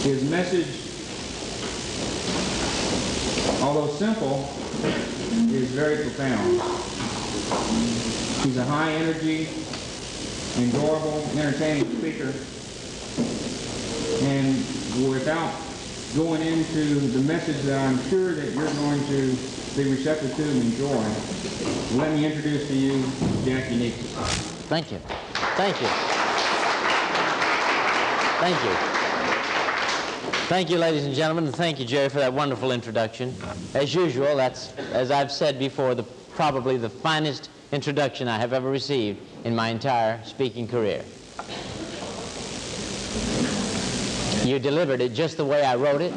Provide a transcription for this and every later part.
His message, although simple, is very profound. He's a high energy, enjoyable, entertaining speaker. And without going into the message that I'm sure that you're going to be receptive to and enjoy, let me introduce to you Jack Yianitsas. Thank you. Thank you. Thank you. Thank you, ladies and gentlemen, and thank you, Jerry, for that wonderful introduction. As usual, that's, as I've said before, probably the finest introduction I have ever received in my entire speaking career. You delivered it just the way I wrote it,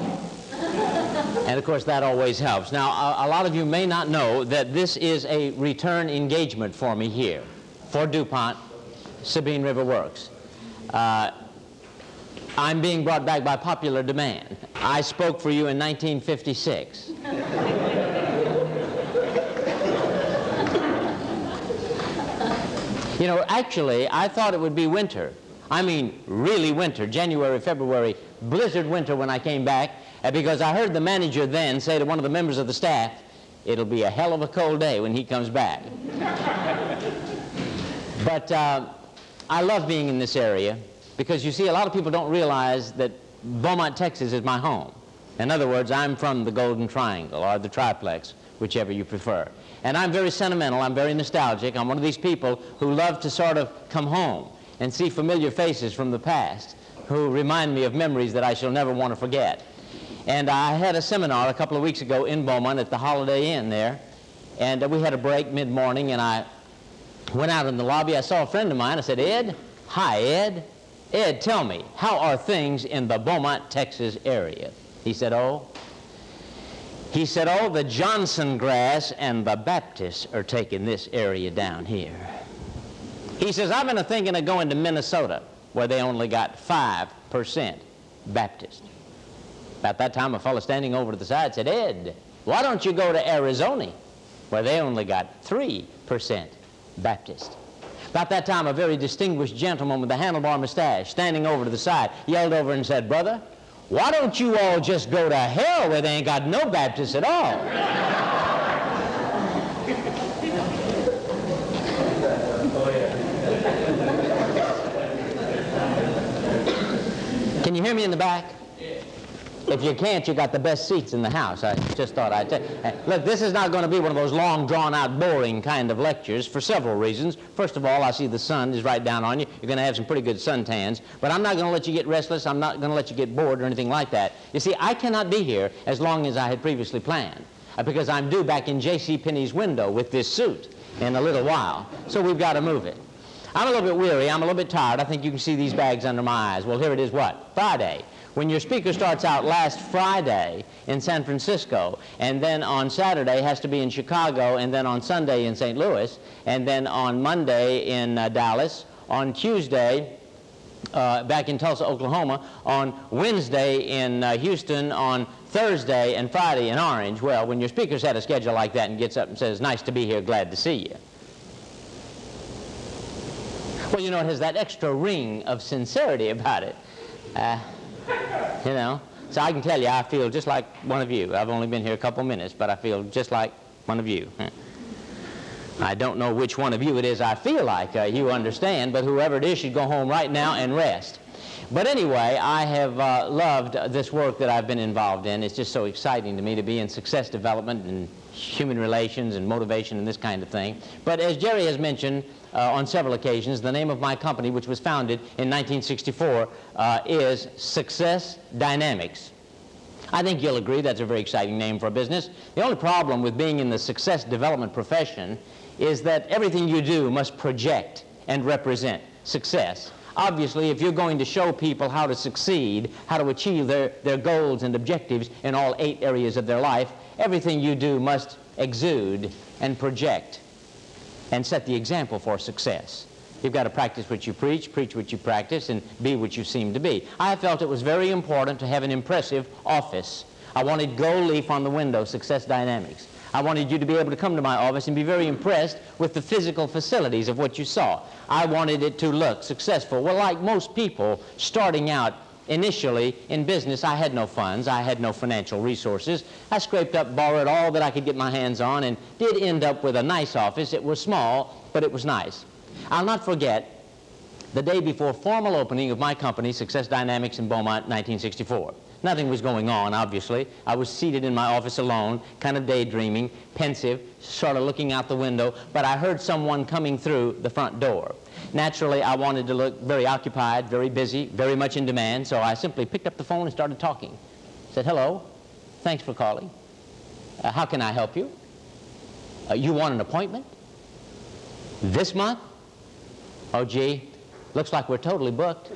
and of course that always helps. Now, a lot of you may not know that this is a return engagement for me here, for Dupont, Sabine River Works. I'm being brought back by popular demand. I spoke for you in 1956. You know, actually, I thought it would be winter. I mean, really winter, January, February, blizzard winter when I came back, because I heard the manager then say to one of the members of the staff, it'll be a hell of a cold day when he comes back. But I love being in this area, because you see, a lot of people don't realize that Beaumont, Texas is my home. In other words, I'm from the Golden Triangle, or the Triplex, whichever you prefer. And I'm very sentimental, I'm very nostalgic. I'm one of these people who love to sort of come home and see familiar faces from the past who remind me of memories that I shall never want to forget. And I had a seminar a couple of weeks ago in Beaumont at the Holiday Inn there, and we had a break mid-morning, and I went out in the lobby. I saw a friend of mine. I said, Ed, hi, Ed. Ed, tell me, how are things in the Beaumont, Texas area? He said, oh, the Johnson grass and the Baptists are taking this area down here. He says, I've been thinking of going to Minnesota, where they only got 5% Baptist. About that time, a fellow standing over to the side said, Ed, why don't you go to Arizona, where they only got 3% Baptist? About that time, a very distinguished gentleman with a handlebar mustache, standing over to the side, yelled over and said, brother, why don't you all just go to hell where they ain't got no Baptists at all? Can you hear me in the back? If you can't, you got the best seats in the house. I just thought I'd tell you. Look, this is not going to be one of those long, drawn-out, boring kind of lectures for several reasons. First of all, I see the sun is right down on you. You're going to have some pretty good suntans. But I'm not going to let you get restless. I'm not going to let you get bored or anything like that. You see, I cannot be here as long as I had previously planned, because I'm due back in J.C. Penney's window with this suit in a little while. So we've got to move it. I'm a little bit weary. I'm a little bit tired. I think you can see these bags under my eyes. Well, here it is, what? Friday. When your speaker starts out last Friday in San Francisco, and then on Saturday has to be in Chicago, and then on Sunday in St. Louis, and then on Monday in Dallas, on Tuesday back in Tulsa, Oklahoma, on Wednesday in Houston, on Thursday and Friday in Orange. Well, when your speaker's had a schedule like that and gets up and says, nice to be here, glad to see you. Well, you know, it has that extra ring of sincerity about it. You know, so I can tell you, I feel just like one of you. I've only been here a couple minutes, but I feel just like one of you. I don't know which one of you it is I feel like, you understand, but whoever it is should go home right now and rest. But anyway, I have loved this work that I've been involved in. It's just so exciting to me to be in success development and human relations and motivation and this kind of thing. But as Jerry has mentioned on several occasions, the name of my company, which was founded in 1964, is Success Dynamics. I think you'll agree that's a very exciting name for a business. The only problem with being in the success development profession is that everything you do must project and represent success. Obviously, if you're going to show people how to succeed, how to achieve their goals and objectives in all 8 areas of their life, everything you do must exude and project and set the example for success. You've got to practice what you preach what you practice, and be what you seem to be. I felt it was very important to have an impressive office. I wanted gold leaf on the window, Success Dynamics. I wanted you to be able to come to my office and be very impressed with the physical facilities of what you saw. I wanted it to look successful. Well, like most people starting out initially in business, I had no funds. I had no financial resources. I scraped up, borrowed all that I could get my hands on, and did end up with a nice office. It was small, but it was nice. I'll not forget the day before formal opening of my company, Success Dynamics in Beaumont, 1964. Nothing was going on, obviously. I was seated in my office alone, kind of daydreaming, pensive, sort of looking out the window, but I heard someone coming through the front door. Naturally, I wanted to look very occupied, very busy, very much in demand, so I simply picked up the phone and started talking. Said, "Hello, thanks for calling. How can I help you? You want an appointment? This month? Oh, gee, looks like we're totally booked.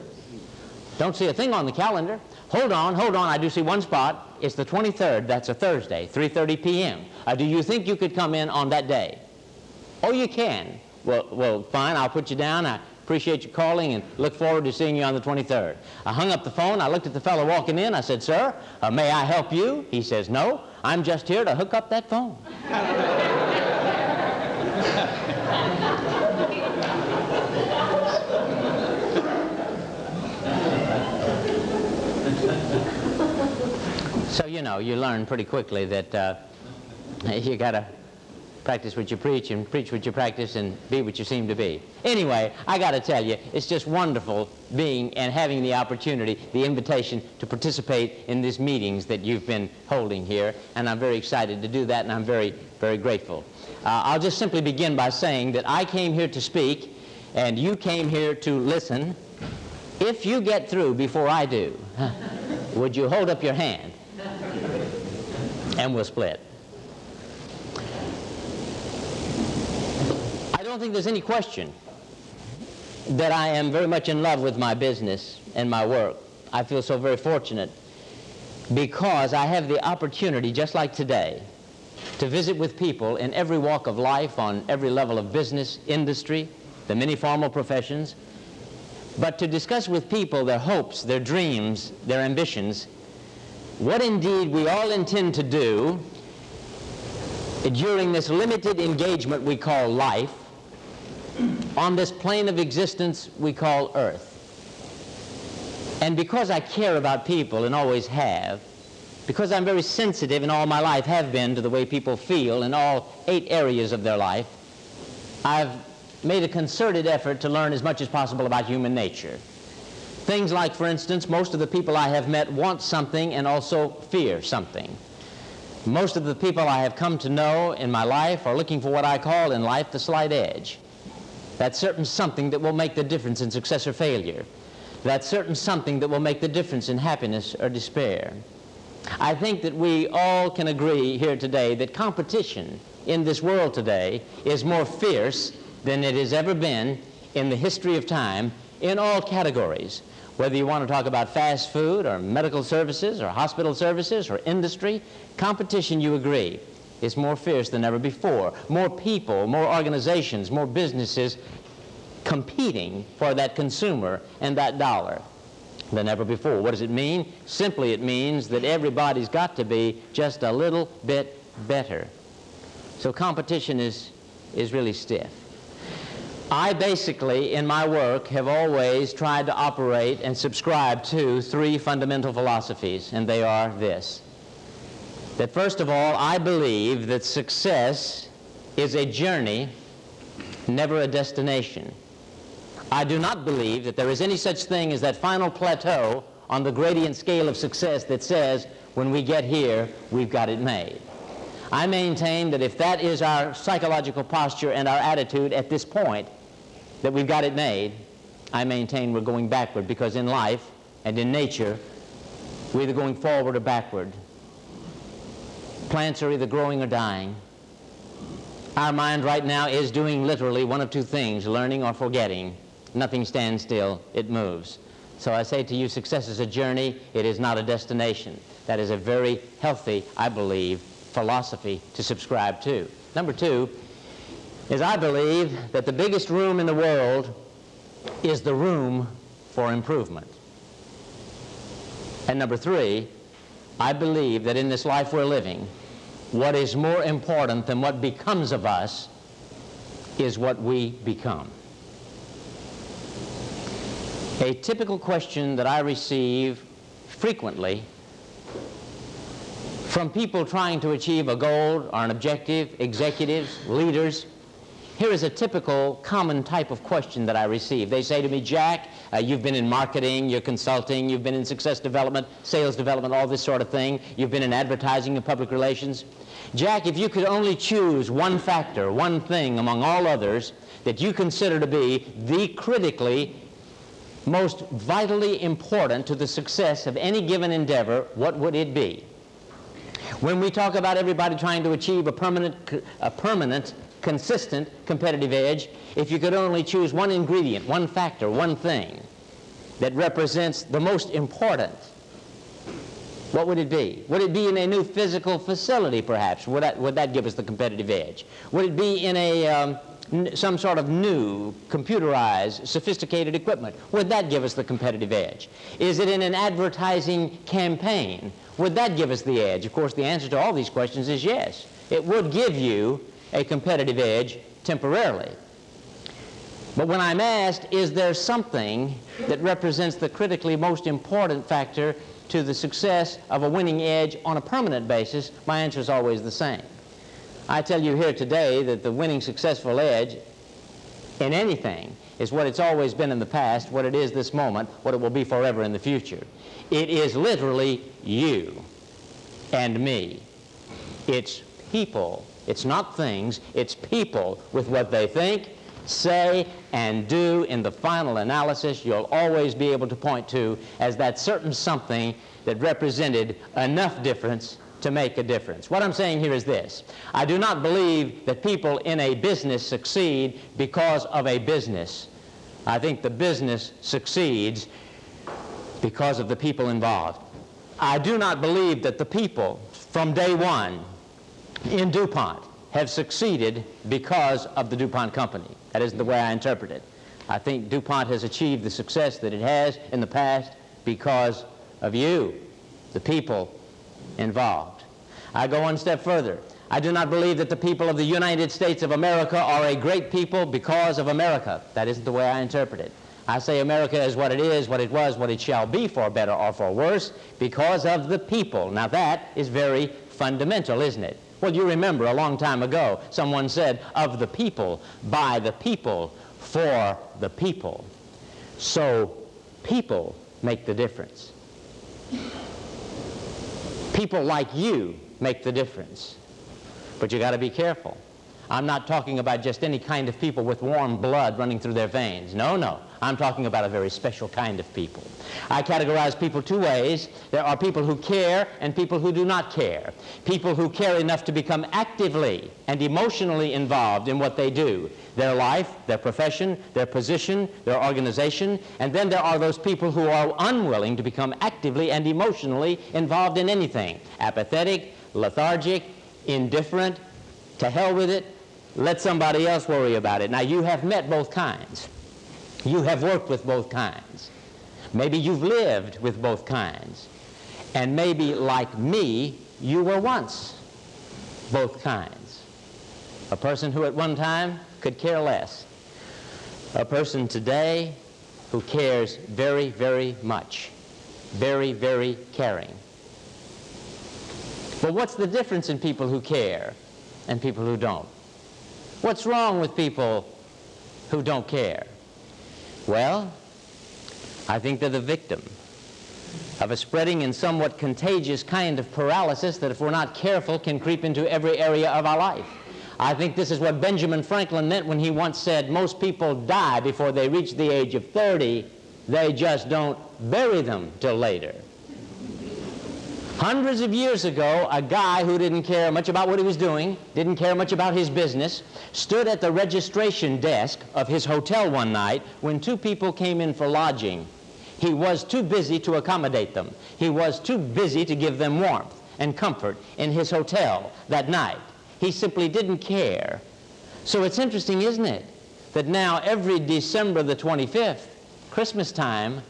Don't see a thing on the calendar. Hold on, I do see one spot. It's the 23rd, that's a Thursday, 3:30 p.m. Do you think you could come in on that day?" "Oh, you can." Well, fine, I'll put you down. I appreciate you calling and look forward to seeing you on the 23rd. I hung up the phone. I looked at the fellow walking in. I said, "Sir, may I help you?" He says, "No, I'm just here to hook up that phone." So, you learn pretty quickly that you got to practice what you preach and preach what you practice and be what you seem to be. Anyway, I got to tell you, it's just wonderful being and having the opportunity, the invitation to participate in these meetings that you've been holding here, and I'm very excited to do that, and I'm very, very grateful. I'll just simply begin by saying that I came here to speak, and you came here to listen. If you get through before I do, would you hold up your hand? And we'll split. I don't think there's any question that I am very much in love with my business and my work. I feel so very fortunate because I have the opportunity, just like today, to visit with people in every walk of life, on every level of business, industry, the many formal professions, but to discuss with people their hopes, their dreams, their ambitions, what indeed we all intend to do during this limited engagement we call life, on this plane of existence we call Earth. And because I care about people and always have, because I'm very sensitive and all my life have been to the way people feel in all 8 areas of their life, I've made a concerted effort to learn as much as possible about human nature. Things like, for instance, most of the people I have met want something and also fear something. Most of the people I have come to know in my life are looking for what I call in life the slight edge. That certain something that will make the difference in success or failure. That certain something that will make the difference in happiness or despair. I think that we all can agree here today that competition in this world today is more fierce than it has ever been in the history of time in all categories. Whether you want to talk about fast food or medical services or hospital services or industry, competition, you agree, is more fierce than ever before. More people, more organizations, more businesses competing for that consumer and that dollar than ever before. What does it mean? Simply, it means that everybody's got to be just a little bit better. So competition is really stiff. I basically, in my work, have always tried to operate and subscribe to 3 fundamental philosophies, and they are this. That first of all, I believe that success is a journey, never a destination. I do not believe that there is any such thing as that final plateau on the gradient scale of success that says, when we get here, we've got it made. I maintain that if that is our psychological posture and our attitude at this point, that we've got it made, I maintain we're going backward, because in life and in nature, we're either going forward or backward. Plants are either growing or dying. Our mind right now is doing literally one of 2 things, learning or forgetting. Nothing stands still, it moves. So I say to you, success is a journey, it is not a destination. That is a very healthy, I believe, philosophy to subscribe to. Number 2 is I believe that the biggest room in the world is the room for improvement. And number 3, I believe that in this life we're living, what is more important than what becomes of us is what we become. A typical question that I receive frequently from people trying to achieve a goal or an objective, executives, leaders. Here is a typical common type of question that I receive. They say to me, Jack, you've been in marketing, you're consulting, you've been in success development, sales development, all this sort of thing. You've been in advertising and public relations. Jack, if you could only choose one factor, one thing among all others that you consider to be the critically most vitally important to the success of any given endeavor, what would it be? When we talk about everybody trying to achieve a permanent, consistent competitive edge, if you could only choose one ingredient, one factor, one thing that represents the most important, what would it be? Would it be in a new physical facility, perhaps? Would that give us the competitive edge? Would it be in some sort of new, computerized, sophisticated equipment? Would that give us the competitive edge? Is it in an advertising campaign? Would that give us the edge? Of course, the answer to all these questions is yes. It would give you a competitive edge temporarily. But when I'm asked, is there something that represents the critically most important factor to the success of a winning edge on a permanent basis, my answer is always the same. I tell you here today that the winning successful edge in anything is what it's always been in the past, what it is this moment, what it will be forever in the future. It is literally you and me. It's people. It's not things. It's people with what they think, say, and do. In the final analysis, you'll always be able to point to as that certain something that represented enough difference to make a difference. What I'm saying here is this. I do not believe that people in a business succeed because of a business. I think the business succeeds because of the people involved. I do not believe that the people from day one in Dupont have succeeded because of the Dupont company. That isn't the way I interpret it. I think Dupont has achieved the success that it has in the past because of you, the people involved. I go one step further. I do not believe that the people of the United States of America are a great people because of America. That isn't the way I interpret it. I say America is what it is, what it was, what it shall be, for better or for worse, because of the people. Now that is very fundamental, isn't it? Well, you remember a long time ago, someone said, of the people, by the people, for the people. So people make the difference. People like you make the difference. But you got to be careful. I'm not talking about just any kind of people with warm blood running through their veins. No, no. I'm talking about a very special kind of people. I categorize people two ways. There are people who care and people who do not care. People who care enough to become actively and emotionally involved in what they do, their life, their profession, their position, their organization. And then there are those people who are unwilling to become actively and emotionally involved in anything. Apathetic, lethargic, indifferent, to hell with it, let somebody else worry about it. Now, you have met both kinds. You have worked with both kinds. Maybe you've lived with both kinds. And maybe, like me, you were once both kinds. A person who at one time could care less. A person today who cares very, very much. Very, very caring. But what's the difference in people who care and people who don't? What's wrong with people who don't care? Well, I think they're the victim of a spreading and somewhat contagious kind of paralysis that, if we're not careful, can creep into every area of our life. I think this is what Benjamin Franklin meant when he once said, most people die before they reach the age of 30. They just don't bury them till later. Hundreds of years ago, a guy who didn't care much about what he was doing, didn't care much about his business, stood at the registration desk of his hotel one night when two people came in for lodging. He was too busy to accommodate them. He was too busy to give them warmth and comfort in his hotel that night. He simply didn't care. So it's interesting, isn't it, that now every December the 25th, Christmas time,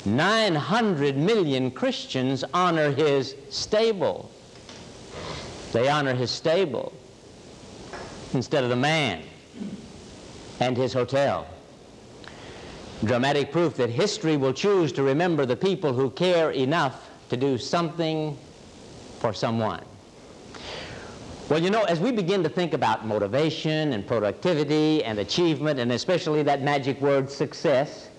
900 million Christians honor his stable. They honor his stable instead of the man and his hotel. Dramatic proof that history will choose to remember the people who care enough to do something for someone. Well, you know, as we begin to think about motivation and productivity and achievement, and especially that magic word success,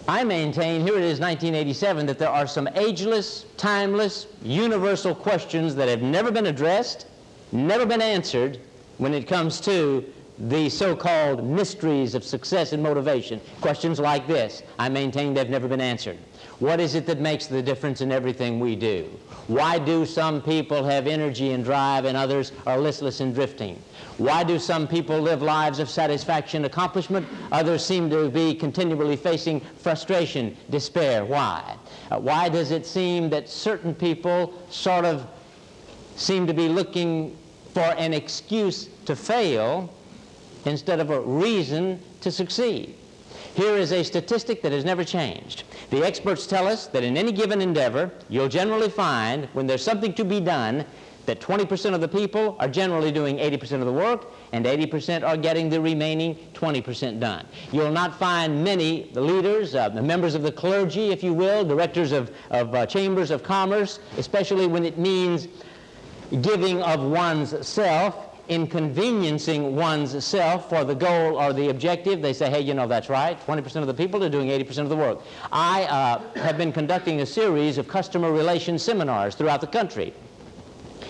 I maintain, here it is 1987, that there are some ageless, timeless, universal questions that have never been addressed, never been answered when it comes to the so-called mysteries of success and motivation. Questions like this, I maintain they've never been answered. What is it that makes the difference in everything we do? Why do some people have energy and drive and others are listless and drifting? Why do some people live lives of satisfaction, accomplishment? Others seem to be continually facing frustration, despair. Why? Why does it seem that certain people sort of seem to be looking for an excuse to fail instead of a reason to succeed? Here is a statistic that has never changed. The experts tell us that in any given endeavor, you'll generally find when there's something to be done that 20% of the people are generally doing 80% of the work and 80% are getting the remaining 20% done. You'll not find many leaders, the members of the clergy, if you will, directors of chambers of commerce, especially when it means giving of one's self, inconveniencing one's self for the goal or the objective. They say, hey, you know, that's right, 20% of the people are doing 80% of the work. I have been conducting a series of customer relations seminars throughout the country.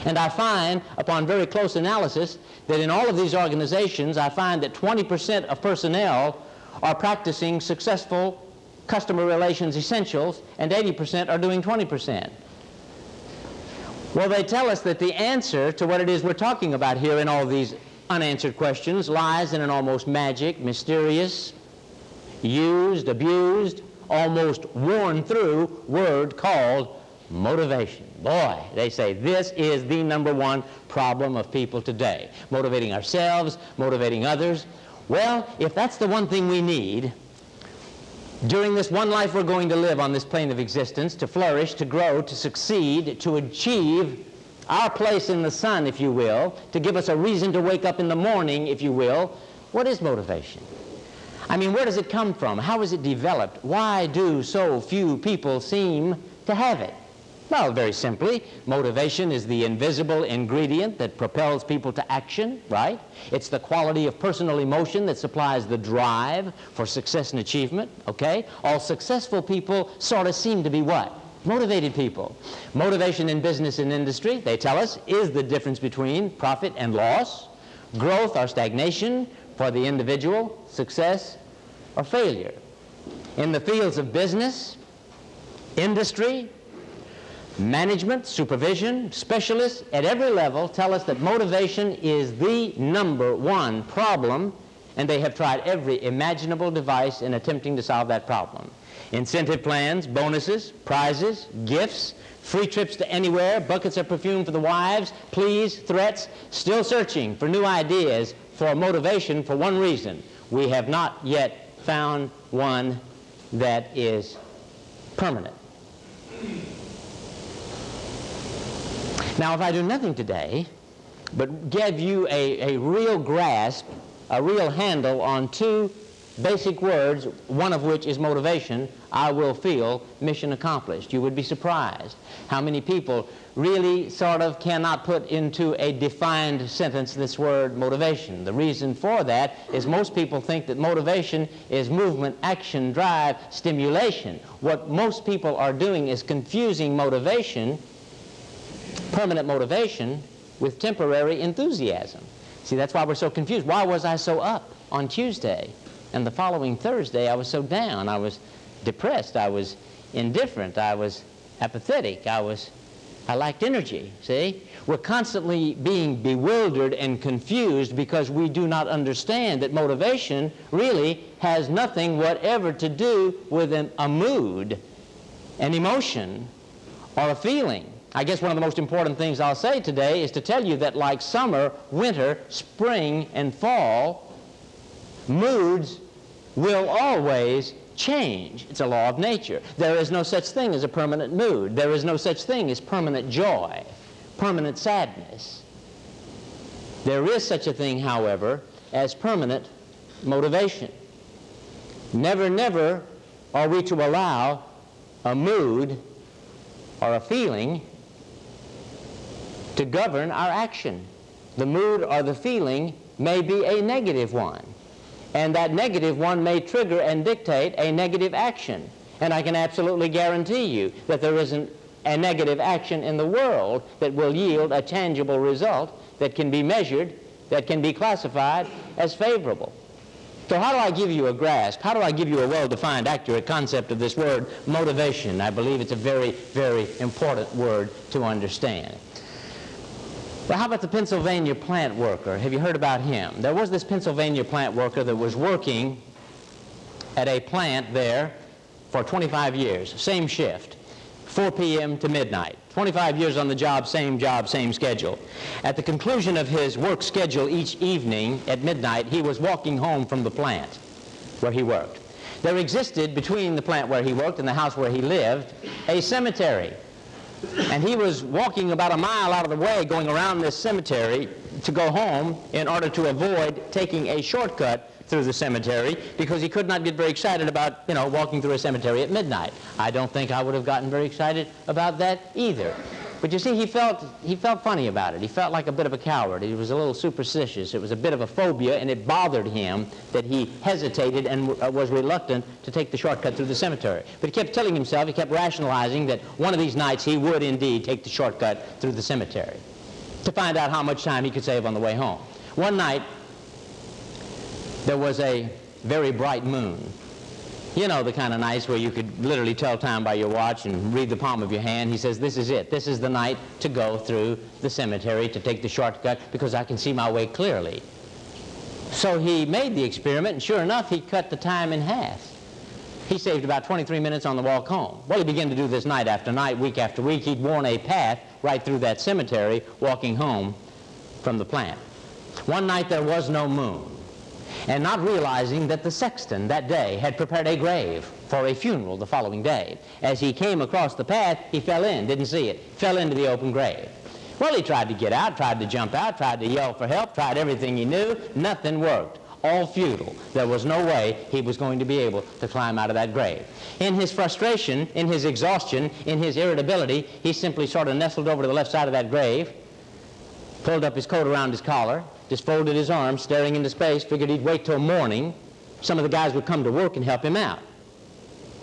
And I find, upon very close analysis, that in all of these organizations, I find that 20% of personnel are practicing successful customer relations essentials, and 80% are doing 20%. Well, they tell us that the answer to what it is we're talking about here in all these unanswered questions lies in an almost magic, mysterious, used, abused, almost worn through word called motivation. Boy, they say this is the #1 problem of people today. Motivating ourselves, motivating others. Well, if that's the one thing we need during this one life we're going to live on this plane of existence, to flourish, to grow, to succeed, to achieve our place in the sun, if you will, to give us a reason to wake up in the morning, if you will, what is motivation? I mean, where does it come from? How is it developed? Why do so few people seem to have it? Well, very simply, motivation is the invisible ingredient that propels people to action, right? It's the quality of personal emotion that supplies the drive for success and achievement, okay? All successful people sort of seem to be what? Motivated people. Motivation in business and industry, they tell us, is the difference between profit and loss, growth or stagnation for the individual, success or failure. In the fields of business, industry, management, supervision, specialists at every level tell us that motivation is the #1 problem, and they have tried every imaginable device in attempting to solve that problem. Incentive plans, bonuses, prizes, gifts, free trips to anywhere, buckets of perfume for the wives, pleas, threats, still searching for new ideas for motivation for one reason. We have not yet found one that is permanent. Now, if I do nothing today but give you a real grasp, a real handle on two basic words, one of which is motivation, I will feel mission accomplished. You would be surprised how many people really sort of cannot put into a defined sentence this word motivation. The reason for that is most people think that motivation is movement, action, drive, stimulation. What most people are doing is confusing motivation, permanent motivation, with temporary enthusiasm. See, that's why we're so confused. Why was I so up on Tuesday, and the following Thursday I was so down? I was depressed, I was indifferent, I was apathetic, I lacked energy. See? We're constantly being bewildered and confused because we do not understand that motivation really has nothing whatever to do with a mood, an emotion, or a feeling. I guess one of the most important things I'll say today is to tell you that like summer, winter, spring, and fall, moods will always change. It's a law of nature. There is no such thing as a permanent mood. There is no such thing as permanent joy, permanent sadness. There is such a thing, however, as permanent motivation. Never, never are we to allow a mood or a feeling to govern our action. The mood or the feeling may be a negative one, and that negative one may trigger and dictate a negative action. And I can absolutely guarantee you that there isn't a negative action in the world that will yield a tangible result that can be measured, that can be classified as favorable. So how do I give you a grasp? How do I give you a well-defined, accurate concept of this word motivation? I believe it's a very, very important word to understand. Well, how about the Pennsylvania plant worker? Have you heard about him? There was this Pennsylvania plant worker that was working at a plant there for 25 years, same shift, 4 p.m. to midnight. 25 years on the job, same schedule. At the conclusion of his work schedule each evening at midnight, he was walking home from the plant where he worked. There existed between the plant where he worked and the house where he lived a cemetery. And he was walking about a mile out of the way going around this cemetery to go home in order to avoid taking a shortcut through the cemetery because he could not get very excited about, walking through a cemetery at midnight. I don't think I would have gotten very excited about that either. But you see, he felt funny about it. He felt like a bit of a coward. He was a little superstitious. It was a bit of a phobia, and it bothered him that he hesitated and was reluctant to take the shortcut through the cemetery. But he kept telling himself, he kept rationalizing that one of these nights he would indeed take the shortcut through the cemetery to find out how much time he could save on the way home. One night, there was a very bright moon. You know, the kind of nights where you could literally tell time by your watch and read the palm of your hand. He says, this is it. This is the night to go through the cemetery, to take the shortcut, because I can see my way clearly. So he made the experiment, and sure enough, he cut the time in half. He saved about 23 minutes on the walk home. Well, he began to do this night after night, week after week. He'd worn a path right through that cemetery, walking home from the plant. One night there was no moon. And not realizing that the sexton that day had prepared a grave for a funeral the following day. As he came across the path, he fell in, didn't see it, fell into the open grave. Well, he tried to get out, tried to jump out, tried to yell for help, tried everything he knew. Nothing worked. All futile. There was no way he was going to be able to climb out of that grave. In his frustration, in his exhaustion, in his irritability, he simply sort of nestled over to the left side of that grave, pulled up his coat around his collar, just folded his arms, staring into space, figured he'd wait till morning. Some of the guys would come to work and help him out.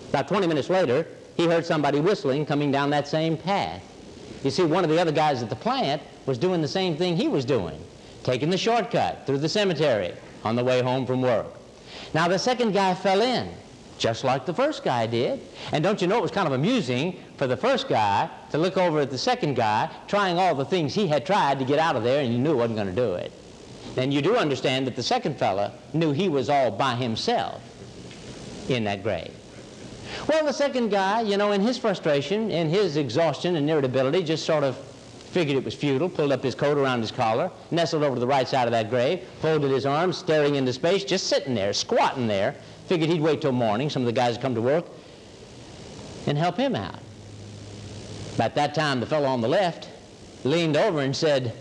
About 20 minutes later, he heard somebody whistling coming down that same path. You see, one of the other guys at the plant was doing the same thing he was doing, taking the shortcut through the cemetery on the way home from work. Now, the second guy fell in, just like the first guy did. And don't you know, it was kind of amusing for the first guy to look over at the second guy, trying all the things he had tried to get out of there, and he knew he wasn't going to do it. And you do understand that the second fella knew he was all by himself in that grave. Well, the second guy, in his frustration, in his exhaustion and irritability, just sort of figured it was futile, pulled up his coat around his collar, nestled over to the right side of that grave, folded his arms, staring into space, just sitting there, squatting there, figured he'd wait till morning, some of the guys would come to work, and help him out. About that time, the fellow on the left leaned over and said,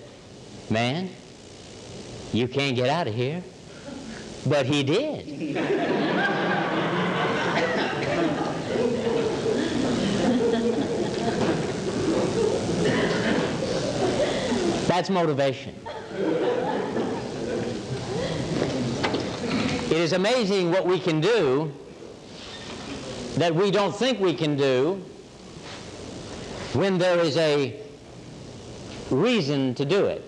"Man, you can't get out of here." But he did. That's motivation. It is amazing what we can do that we don't think we can do when there is a reason to do it.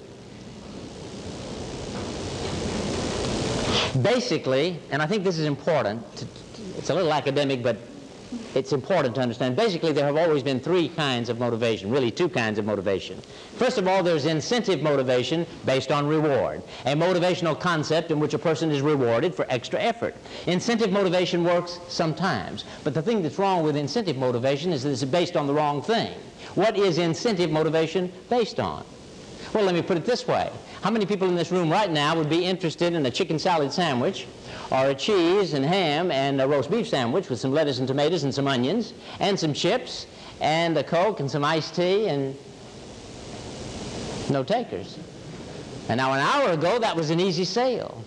Basically, and I think this is important, it's a little academic, but it's important to understand. Basically, there have always been three kinds of motivation, really two kinds of motivation. First of all, there's incentive motivation based on reward, a motivational concept in which a person is rewarded for extra effort. Incentive motivation works sometimes, but the thing that's wrong with incentive motivation is that it's based on the wrong thing. What is incentive motivation based on? Well, let me put it this way. How many people in this room right now would be interested in a chicken salad sandwich, or a cheese and ham and a roast beef sandwich with some lettuce and tomatoes and some onions and some chips and a Coke and some iced tea, and no takers? And now, an hour ago, that was an easy sale.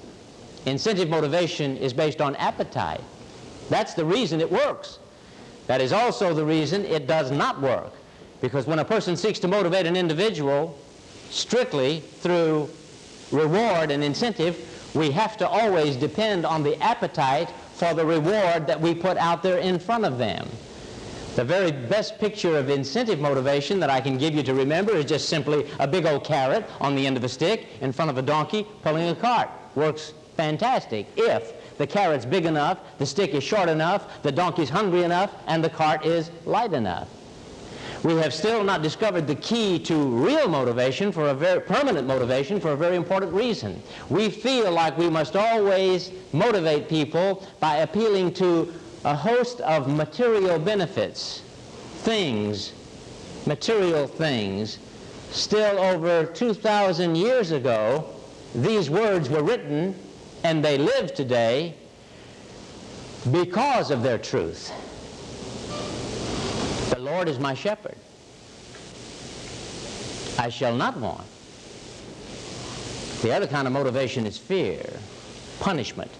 Incentive motivation is based on appetite. That's the reason it works. That is also the reason it does not work. Because when a person seeks to motivate an individual strictly through reward and incentive, we have to always depend on the appetite for the reward that we put out there in front of them. The very best picture of incentive motivation that I can give you to remember is just simply a big old carrot on the end of a stick in front of a donkey pulling a cart. Works fantastic if the carrot's big enough, the stick is short enough, the donkey's hungry enough, and the cart is light enough. We have still not discovered the key to real motivation, for a very permanent motivation, for a very important reason. We feel like we must always motivate people by appealing to a host of material benefits, things, material things. Still over 2,000 years ago, these words were written, and they live today because of their truth. The Lord is my shepherd. I shall not want. The other kind of motivation is fear, punishment.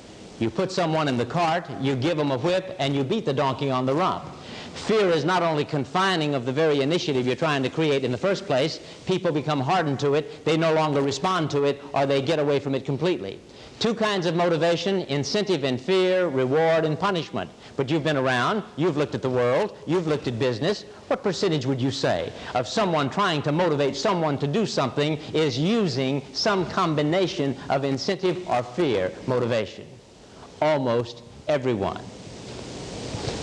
You put someone in the cart, you give them a whip, and you beat the donkey on the rump. Fear is not only confining of the very initiative you're trying to create in the first place, people become hardened to it, they no longer respond to it, or they get away from it completely. Two kinds of motivation: incentive and fear, reward and punishment. But you've been around, you've looked at the world, you've looked at business. What percentage would you say of someone trying to motivate someone to do something is using some combination of incentive or fear motivation? Almost everyone.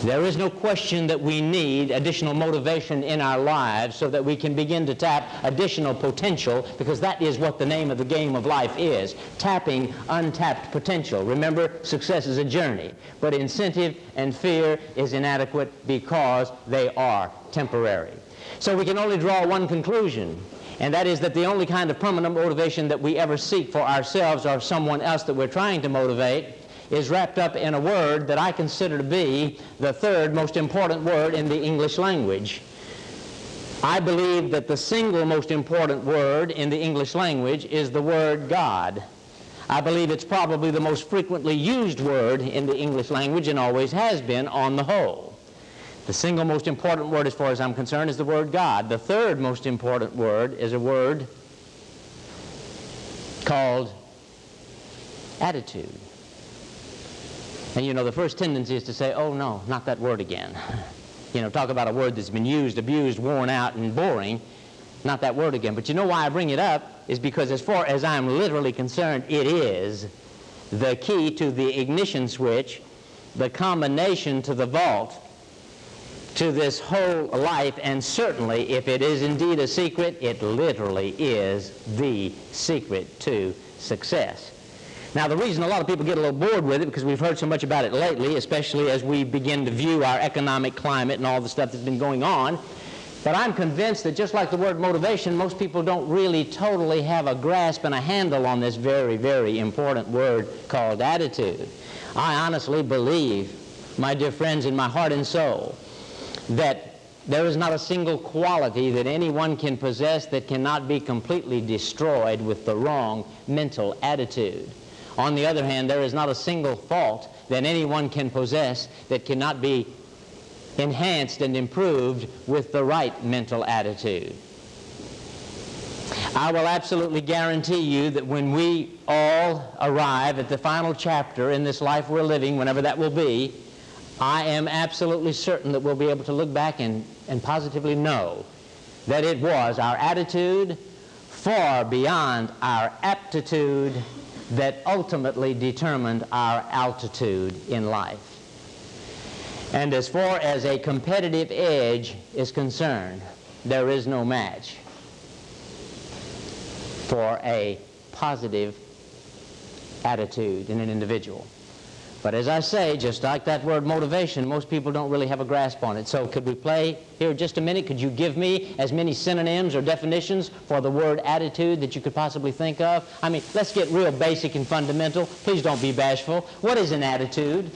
There is no question that we need additional motivation in our lives so that we can begin to tap additional potential, because that is what the name of the game of life is, tapping untapped potential. Remember, success is a journey, but incentive and fear is inadequate because they are temporary. So we can only draw one conclusion, and that is that the only kind of permanent motivation that we ever seek for ourselves or someone else that we're trying to motivate is wrapped up in a word that I consider to be the third most important word in the English language. I believe that the single most important word in the English language is the word God. I believe it's probably the most frequently used word in the English language, and always has been on the whole. The single most important word, as far as I'm concerned, is the word God. The third most important word is a word called attitude. And you know, the first tendency is to say, oh no, not that word again. You know, talk about a word that's been used, abused, worn out, and boring. Not that word again. But you know why I bring it up is because, as far as I'm literally concerned, it is the key to the ignition switch, the combination to the vault, to this whole life. And certainly, if it is indeed a secret, it literally is the secret to success. Now, the reason a lot of people get a little bored with it, because we've heard so much about it lately, especially as we begin to view our economic climate and all the stuff that's been going on, but I'm convinced that just like the word motivation, most people don't really totally have a grasp and a handle on this very, very important word called attitude. I honestly believe, my dear friends, in my heart and soul, that there is not a single quality that anyone can possess that cannot be completely destroyed with the wrong mental attitude. On the other hand, there is not a single fault that anyone can possess that cannot be enhanced and improved with the right mental attitude. I will absolutely guarantee you that when we all arrive at the final chapter in this life we're living, whenever that will be, I am absolutely certain that we'll be able to look back and positively know that it was our attitude far beyond our aptitude that ultimately determined our altitude in life. And as far as a competitive edge is concerned, there is no match for a positive attitude in an individual. But as I say, just like that word motivation, most people don't really have a grasp on it. So could we play here just a minute? Could you give me as many synonyms or definitions for the word attitude that you could possibly think of? I mean, let's get real basic and fundamental. Please don't be bashful. What is an attitude?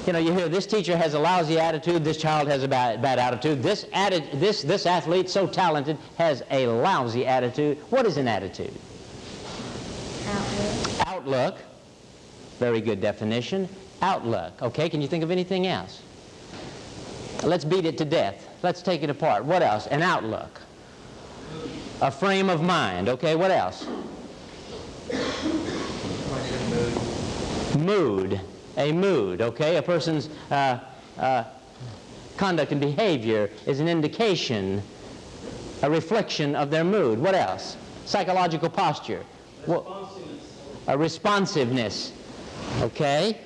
You know, you hear this teacher has a lousy attitude, this child has a bad attitude, this athlete, so talented, has a lousy attitude. What is an attitude? Outlook. Very good definition. Outlook. Okay, can you think of anything else? Let's beat it to death. Let's take it apart. What else? An outlook. A frame of mind. Okay, what else? Mood. A mood, okay? A person's conduct and behavior is an indication, a reflection of their mood. What else? Psychological posture. A responsiveness. Okay?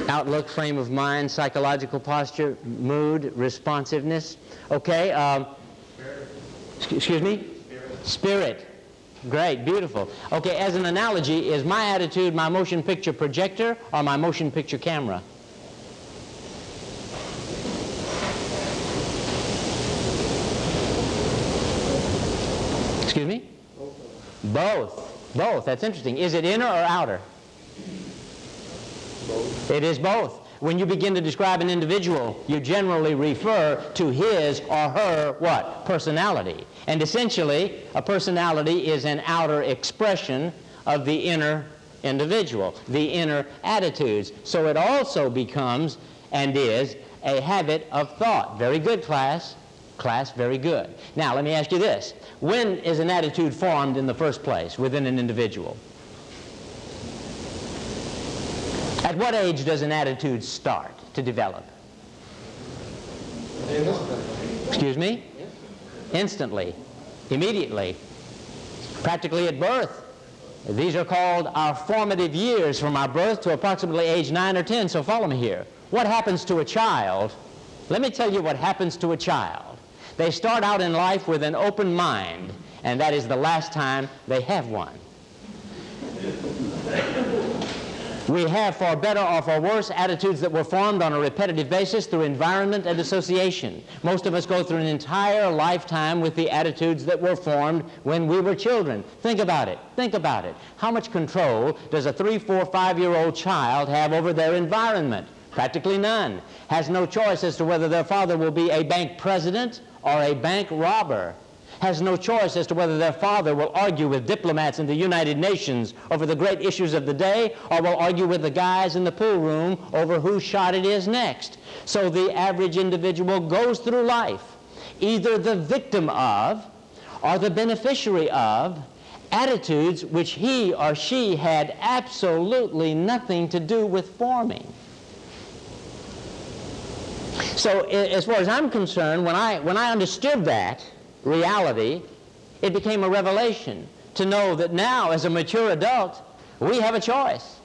Outlook, frame of mind, psychological posture, mood, responsiveness. Okay? Excuse me? Spirit. Great, beautiful. Okay, as an analogy, is my attitude my motion picture projector or my motion picture camera? Excuse me? Both. Both. That's interesting. Is it inner or outer? Both. It is both. When you begin to describe an individual, you generally refer to his or her, what? Personality. And essentially, a personality is an outer expression of the inner individual, the inner attitudes. So it also becomes and is a habit of thought. Very good, class. Class, very good. Now, let me ask you this. When is an attitude formed in the first place within an individual? At what age does an attitude start to develop? Excuse me? Instantly, immediately, practically at birth. These are called our formative years from our birth to approximately age 9 or 10, so follow me here. What happens to a child? Let me tell you what happens to a child. They start out in life with an open mind, and that is the last time they have one. We have, for better or for worse, attitudes that were formed on a repetitive basis through environment and association. Most of us go through an entire lifetime with the attitudes that were formed when we were children. Think about it. Think about it. How much control does a 3, 4, 5-year-old child have over their environment? Practically none. Has no choice as to whether their father will be a bank president or a bank robber. Has no choice as to whether their father will argue with diplomats in the United Nations over the great issues of the day, or will argue with the guys in the pool room over whose shot it is next. So the average individual goes through life either the victim of or the beneficiary of attitudes which he or she had absolutely nothing to do with forming. So as far as I'm concerned, when I understood that reality, it became a revelation to know that now, as a mature adult, we have a choice.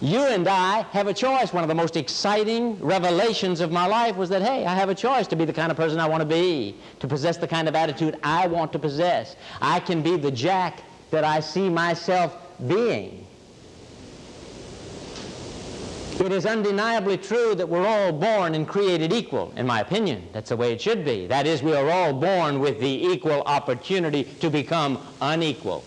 You and I have a choice. One of the most exciting revelations of my life was that, hey, I have a choice to be the kind of person I want to be, to possess the kind of attitude I want to possess. I can be the Jack that I see myself being. It is undeniably true that we're all born and created equal, in my opinion. That's the way it should be. That is, we are all born with the equal opportunity to become unequal.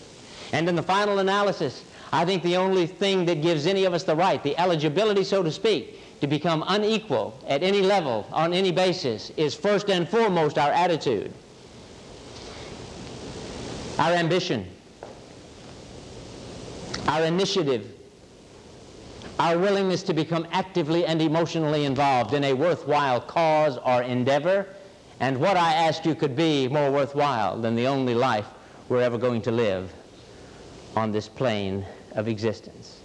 And in the final analysis, I think the only thing that gives any of us the right, the eligibility, so to speak, to become unequal at any level, on any basis, is first and foremost our attitude, our ambition, our initiative, our willingness to become actively and emotionally involved in a worthwhile cause or endeavor. And what I asked you could be more worthwhile than the only life we're ever going to live on this plane of existence.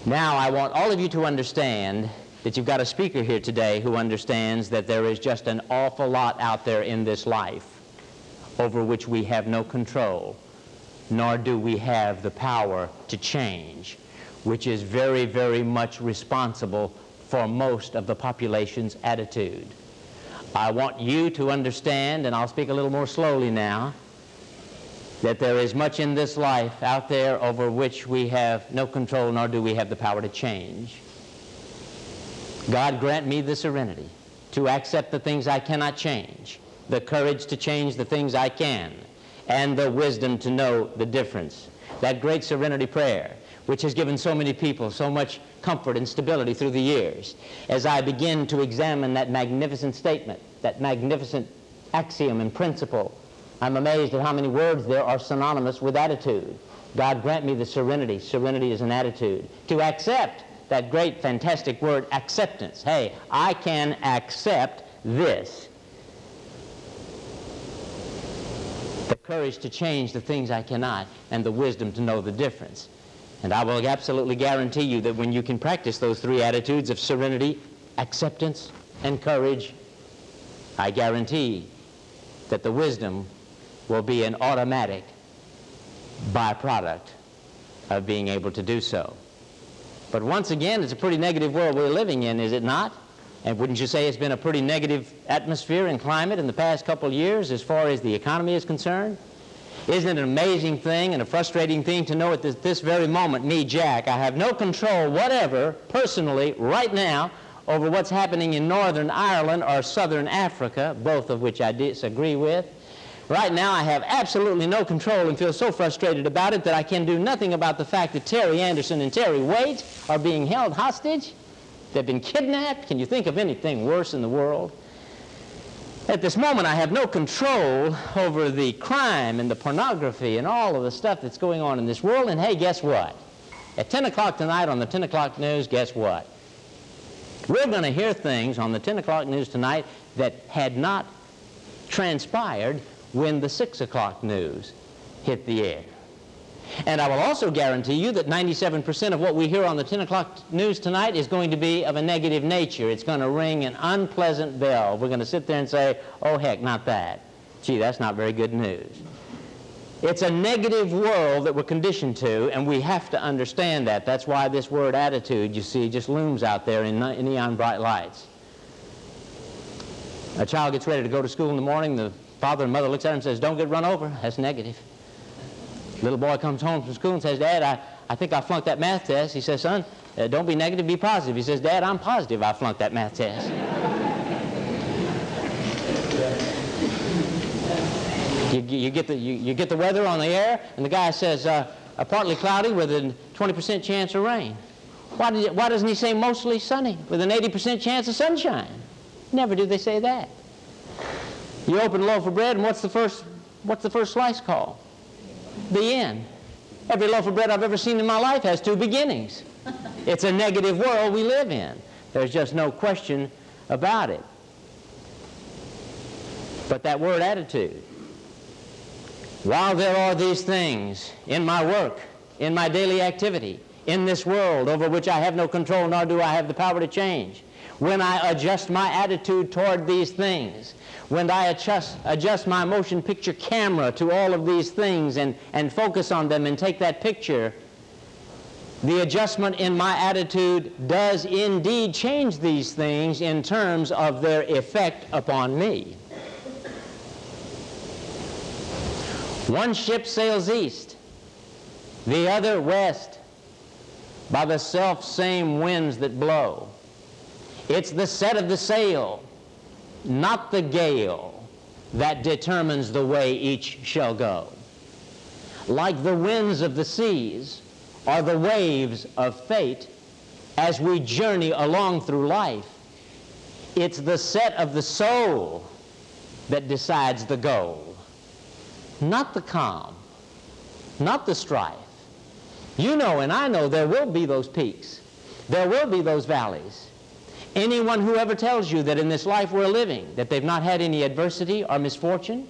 Now I want all of you to understand that you've got a speaker here today who understands that there is just an awful lot out there in this life over which we have no control, nor do we have the power to change, which is very, very much responsible for most of the population's attitude. I want you to understand, and I'll speak a little more slowly now, that there is much in this life out there over which we have no control, nor do we have the power to change. God grant me the serenity to accept the things I cannot change, the courage to change the things I can, and the wisdom to know the difference. That great serenity prayer, which has given so many people so much comfort and stability through the years. As I begin to examine that magnificent statement, that magnificent axiom and principle, I'm amazed at how many words there are synonymous with attitude. God grant me the serenity. Serenity is an attitude. To accept, that great fantastic word, acceptance. Hey, I can accept this. The courage to change the things I cannot, and the wisdom to know the difference. And I will absolutely guarantee you that when you can practice those three attitudes of serenity, acceptance, and courage, I guarantee that the wisdom will be an automatic byproduct of being able to do so. But once again, it's a pretty negative world we're living in, is it not? And wouldn't you say it's been a pretty negative atmosphere and climate in the past couple of years as far as the economy is concerned? Isn't it an amazing thing and a frustrating thing to know at this very moment, me, Jack, I have no control whatever, personally, right now, over what's happening in Northern Ireland or Southern Africa, both of which I disagree with. Right now, I have absolutely no control and feel so frustrated about it that I can do nothing about the fact that Terry Anderson and Terry Waite are being held hostage. They've been kidnapped. Can you think of anything worse in the world? At this moment, I have no control over the crime and the pornography and all of the stuff that's going on in this world. And hey, guess what? At 10 o'clock tonight on the 10 o'clock news, guess what? We're going to hear things on the 10 o'clock news tonight that had not transpired when the 6 o'clock news hit the air. And I will also guarantee you that 97% of what we hear on the 10 o'clock news tonight is going to be of a negative nature. It's going to ring an unpleasant bell. We're going to sit there and say, oh, heck, not that. Gee, that's not very good news. It's a negative world that we're conditioned to, and we have to understand that. That's why this word attitude, you see, just looms out there in neon bright lights. A child gets ready to go to school in the morning. The father and mother looks at him and says, don't get run over. That's negative. Little boy comes home from school and says, Dad, I think I flunked that math test. He says, son, don't be negative, be positive. He says, Dad, I'm positive I flunked that math test. You get the weather on the air, and the guy says, partly cloudy with a 20% chance of rain. Why doesn't he say mostly sunny with an 80% chance of sunshine? Never do they say that. You open a loaf of bread, and what's the first slice called? The end. Every loaf of bread I've ever seen in my life has two beginnings. It's a negative world we live in. There's just no question about it. But that word attitude, while there are these things in my work, in my daily activity, in this world over which I have no control, nor do I have the power to change, when I adjust my attitude toward these things, when I adjust my motion picture camera to all of these things and focus on them and take that picture, the adjustment in my attitude does indeed change these things in terms of their effect upon me. One ship sails east, the other west, by the self-same winds that blow. It's the set of the sail, not the gale, that determines the way each shall go. Like the winds of the seas are the waves of fate as we journey along through life, it's the set of the soul that decides the goal, not the calm, not the strife. You know and I know there will be those peaks. There will be those valleys. Anyone who ever tells you that in this life we're living, that they've not had any adversity or misfortune,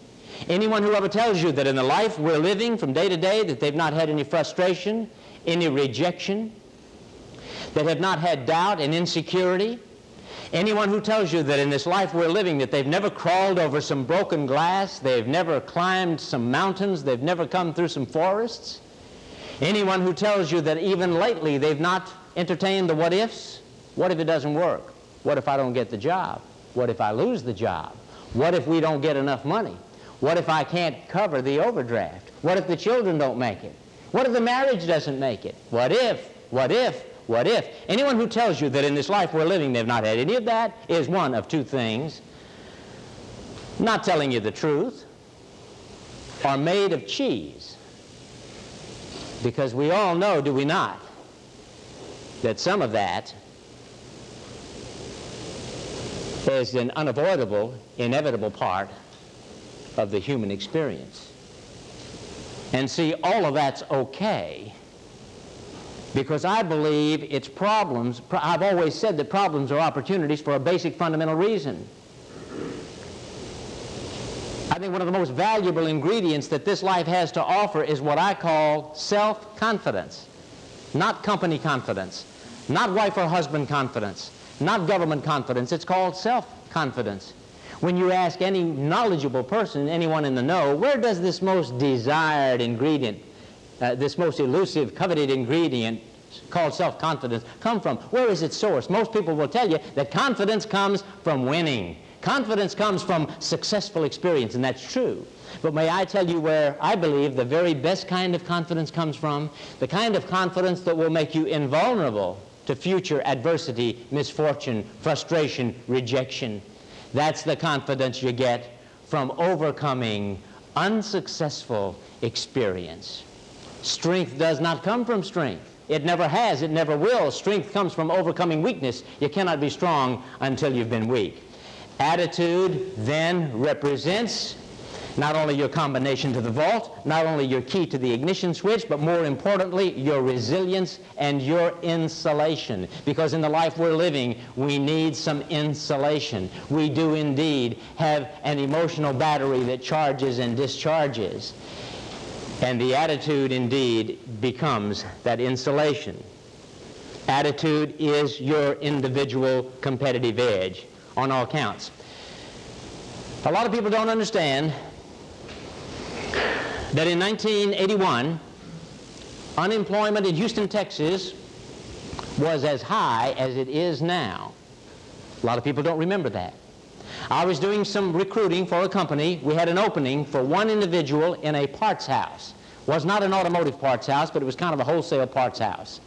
anyone who ever tells you that in the life we're living from day to day that they've not had any frustration, any rejection, that have not had doubt and insecurity, anyone who tells you that in this life we're living that they've never crawled over some broken glass, they've never climbed some mountains, they've never come through some forests, anyone who tells you that even lately they've not entertained the what-ifs, what if it doesn't work? What if I don't get the job? What if I lose the job? What if we don't get enough money? What if I can't cover the overdraft? What if the children don't make it? What if the marriage doesn't make it? What if? What if? What if? Anyone who tells you that in this life we're living they've not had any of that is one of two things: not telling you the truth, or made of cheese. Because we all know, do we not, that some of that is an unavoidable, inevitable part of the human experience. And see, all of that's okay, because I believe it's problems. I've always said that problems are opportunities for a basic fundamental reason. I think one of the most valuable ingredients that this life has to offer is what I call self-confidence. Not company confidence, not wife or husband confidence, not government confidence. It's called self-confidence. When you ask any knowledgeable person, anyone in the know, where does this most desired ingredient, this most elusive, coveted ingredient called self-confidence come from? Where is its source? Most people will tell you that confidence comes from winning. Confidence comes from successful experience, and that's true. But may I tell you where I believe the very best kind of confidence comes from? The kind of confidence that will make you invulnerable to future adversity, misfortune, frustration, rejection. That's the confidence you get from overcoming unsuccessful experience. Strength does not come from strength. It never has, it never will. Strength comes from overcoming weakness. You cannot be strong until you've been weak. Attitude then represents not only your combination to the vault, not only your key to the ignition switch, but more importantly, your resilience and your insulation. Because in the life we're living, we need some insulation. We do indeed have an emotional battery that charges and discharges. And the attitude indeed becomes that insulation. Attitude is your individual competitive edge on all counts. A lot of people don't understand that in 1981, unemployment in Houston, Texas was as high as it is now. A lot of people don't remember that. I was doing some recruiting for a company. We had an opening for one individual in a parts house. It was not an automotive parts house, but it was kind of a wholesale parts house,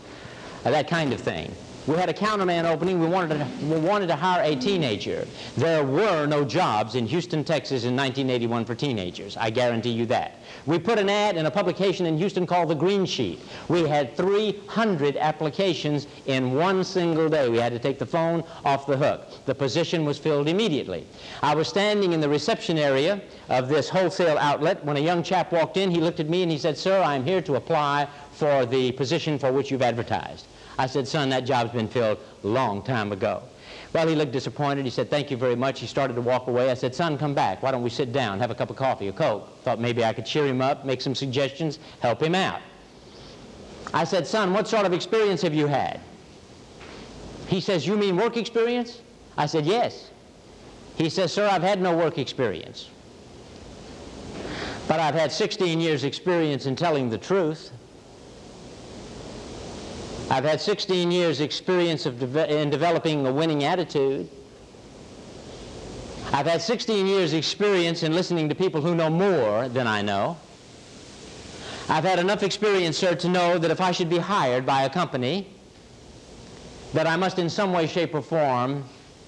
that kind of thing. We had a counterman opening. We wanted to hire a teenager. There were no jobs in Houston, Texas in 1981 for teenagers. I guarantee you that. We put an ad in a publication in Houston called The Green Sheet. We had 300 applications in one single day. We had to take the phone off the hook. The position was filled immediately. I was standing in the reception area of this wholesale outlet when a young chap walked in. He looked at me and he said, "Sir, I'm here to apply for the position for which you've advertised." I said, "Son, that job's been filled a long time ago." Well, he looked disappointed. He said, "Thank you very much." He started to walk away. I said, "Son, come back. Why don't we sit down, have a cup of coffee, a Coke?" Thought maybe I could cheer him up, make some suggestions, help him out. I said, "Son, what sort of experience have you had?" He says, "You mean work experience?" I said, "Yes." He says, "Sir, I've had no work experience, but I've had 16 years experience in telling the truth. I've had 16 years experience in developing a winning attitude. I've had 16 years experience in listening to people who know more than I know. I've had enough experience, sir, to know that if I should be hired by a company, that I must in some way, shape, or form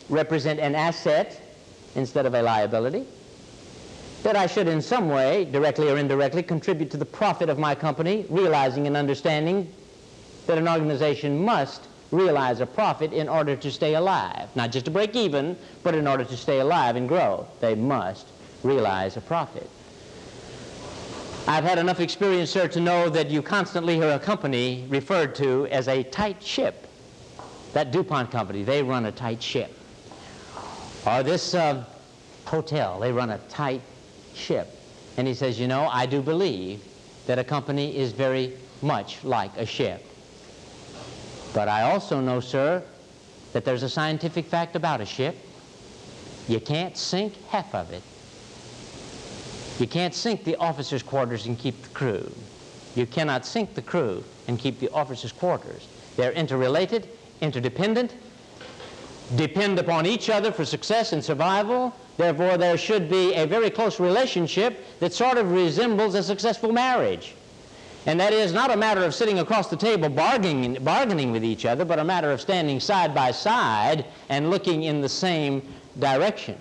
represent an asset instead of a liability, that I should in some way, directly or indirectly, contribute to the profit of my company, realizing and understanding that an organization must realize a profit in order to stay alive. Not just to break even, but in order to stay alive and grow. They must realize a profit. I've had enough experience, sir, to know that you constantly hear a company referred to as a tight ship. That Dupont company, they run a tight ship. Or this hotel, they run a tight ship." And he says, "You know, I do believe that a company is very much like a ship. But I also know, sir, that there's a scientific fact about a ship. You can't sink half of it. You can't sink the officers' quarters and keep the crew. You cannot sink the crew and keep the officers' quarters. They're interrelated, interdependent, depend upon each other for success and survival. Therefore, there should be a very close relationship that sort of resembles a successful marriage. And that is not a matter of sitting across the table bargaining with each other, but a matter of standing side by side and looking in the same direction."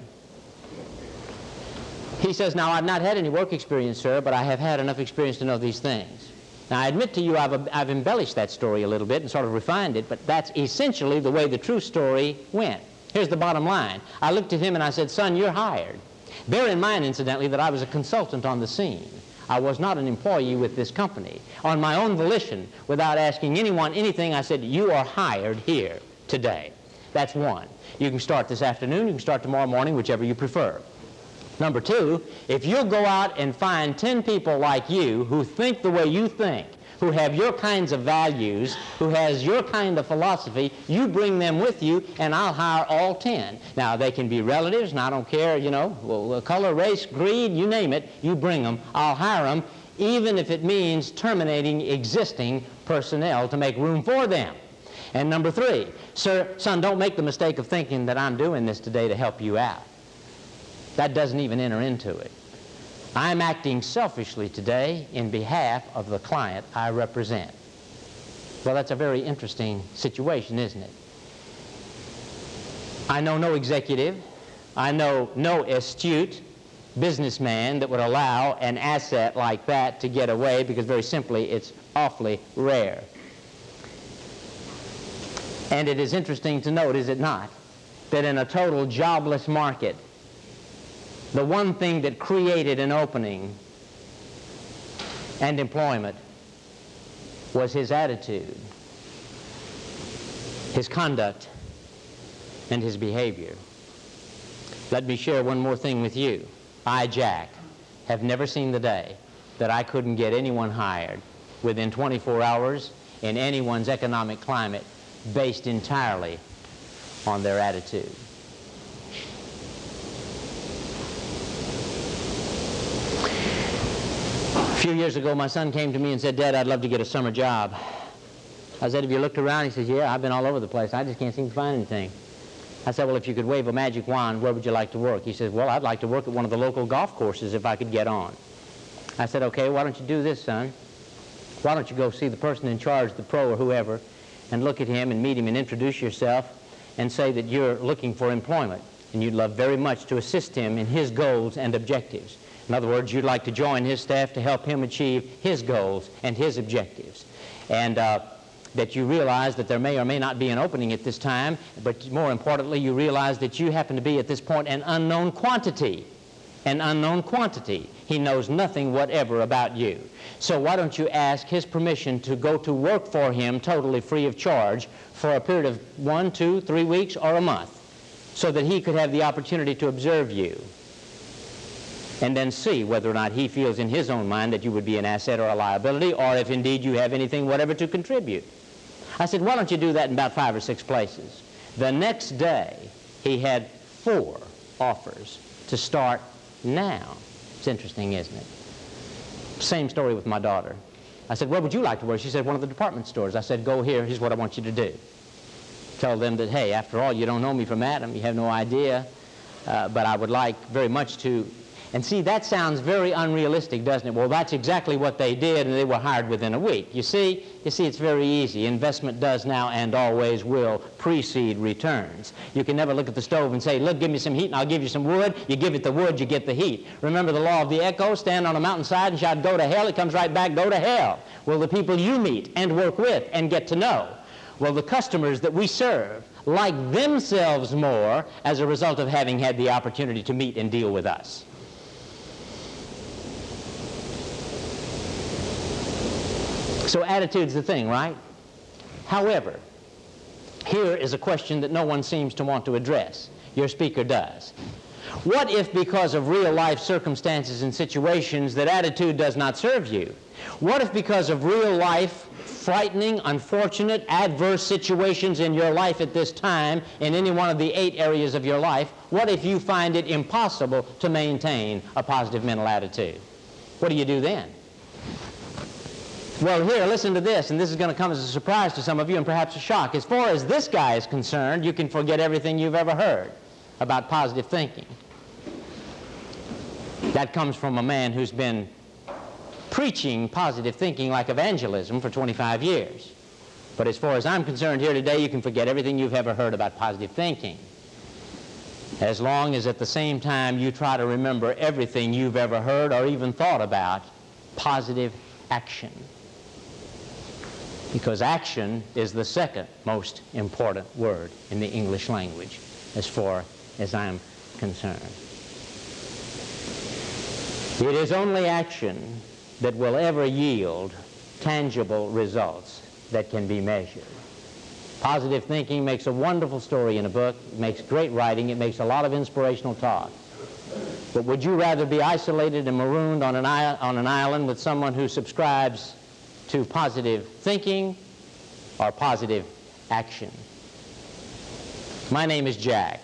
He says, "Now, I've not had any work experience, sir, but I have had enough experience to know these things." Now, I admit to you I've embellished that story a little bit and sort of refined it, but that's essentially the way the true story went. Here's the bottom line. I looked at him and I said, "Son, you're hired. Bear in mind, incidentally, that I was a consultant on the scene. I was not an employee with this company. On my own volition, without asking anyone anything, I said, you are hired here today. That's one. You can start this afternoon, you can start tomorrow morning, whichever you prefer. Number two, if you'll go out and find 10 people like you who think the way you think, who have your kinds of values, who has your kind of philosophy, you bring them with you, and I'll hire all 10. Now, they can be relatives, and I don't care, you know, color, race, creed, you name it, you bring them. I'll hire them, even if it means terminating existing personnel to make room for them. And number three, son, don't make the mistake of thinking that I'm doing this today to help you out. That doesn't even enter into it. I'm acting selfishly today in behalf of the client I represent. Well, that's a very interesting situation, isn't it? I know no executive, I know no astute businessman that would allow an asset like that to get away, because very simply it's awfully rare. And it is interesting to note, is it not, that in a total jobless market, the one thing that created an opening and employment was his attitude, his conduct, and his behavior. Let me share one more thing with you. I, Jack, have never seen the day that I couldn't get anyone hired within 24 hours in anyone's economic climate based entirely on their attitude. A few years ago, my son came to me and said, Dad, I'd love to get a summer job. I said, have you looked around? He says, yeah, I've been all over the place. I just can't seem to find anything. I said, well, if you could wave a magic wand, where would you like to work? He says, well, I'd like to work at one of the local golf courses if I could get on. I said, okay, why don't you do this, son? Why don't you go see the person in charge, the pro or whoever, and look at him and meet him and introduce yourself and say that you're looking for employment and you'd love very much to assist him in his goals and objectives. In other words, you'd like to join his staff to help him achieve his goals and his objectives. And that you realize that there may or may not be an opening at this time, but more importantly, you realize that you happen to be at this point an unknown quantity. An unknown quantity. He knows nothing whatever about you. So why don't you ask his permission to go to work for him totally free of charge for a period of 1, 2, 3 weeks or a month, so that he could have the opportunity to observe you and then see whether or not he feels in his own mind that you would be an asset or a liability, or if indeed you have anything whatever to contribute. I said, why don't you do that in about 5 or 6 places? The next day, he had 4 offers to start now. It's interesting, isn't it? Same story with my daughter. I said, where would you like to work? She said, one of the department stores. I said, go here. Here's what I want you to do. Tell them that, hey, after all, you don't know me from Adam. You have no idea. But I would like very much to... And see, that sounds very unrealistic, doesn't it? Well, that's exactly what they did, and they were hired within a week. You see, it's very easy. Investment does now and always will precede returns. You can never look at the stove and say, look, give me some heat and I'll give you some wood. You give it the wood, you get the heat. Remember the law of the echo? Stand on a mountainside and shout, go to hell. It comes right back, go to hell. Well, the people you meet and work with and get to know, well, the customers that we serve like themselves more as a result of having had the opportunity to meet and deal with us. So attitude's the thing, right? However, here is a question that no one seems to want to address. Your speaker does. What if because of real life circumstances and situations that attitude does not serve you? What if because of real life, frightening, unfortunate, adverse situations in your life at this time, in any one of the 8 areas of your life, what if you find it impossible to maintain a positive mental attitude? What do you do then? Well, here, listen to this, and this is going to come as a surprise to some of you and perhaps a shock. As far as this guy is concerned, you can forget everything you've ever heard about positive thinking. That comes from a man who's been preaching positive thinking like evangelism for 25 years. But as far as I'm concerned here today, you can forget everything you've ever heard about positive thinking, as long as at the same time you try to remember everything you've ever heard or even thought about positive action. Because action is the second most important word in the English language, as far as I'm concerned. It is only action that will ever yield tangible results that can be measured. Positive thinking makes a wonderful story in a book, it makes great writing, it makes a lot of inspirational talk. But would you rather be isolated and marooned on an island with someone who subscribes to positive thinking or positive action? My name is Jack.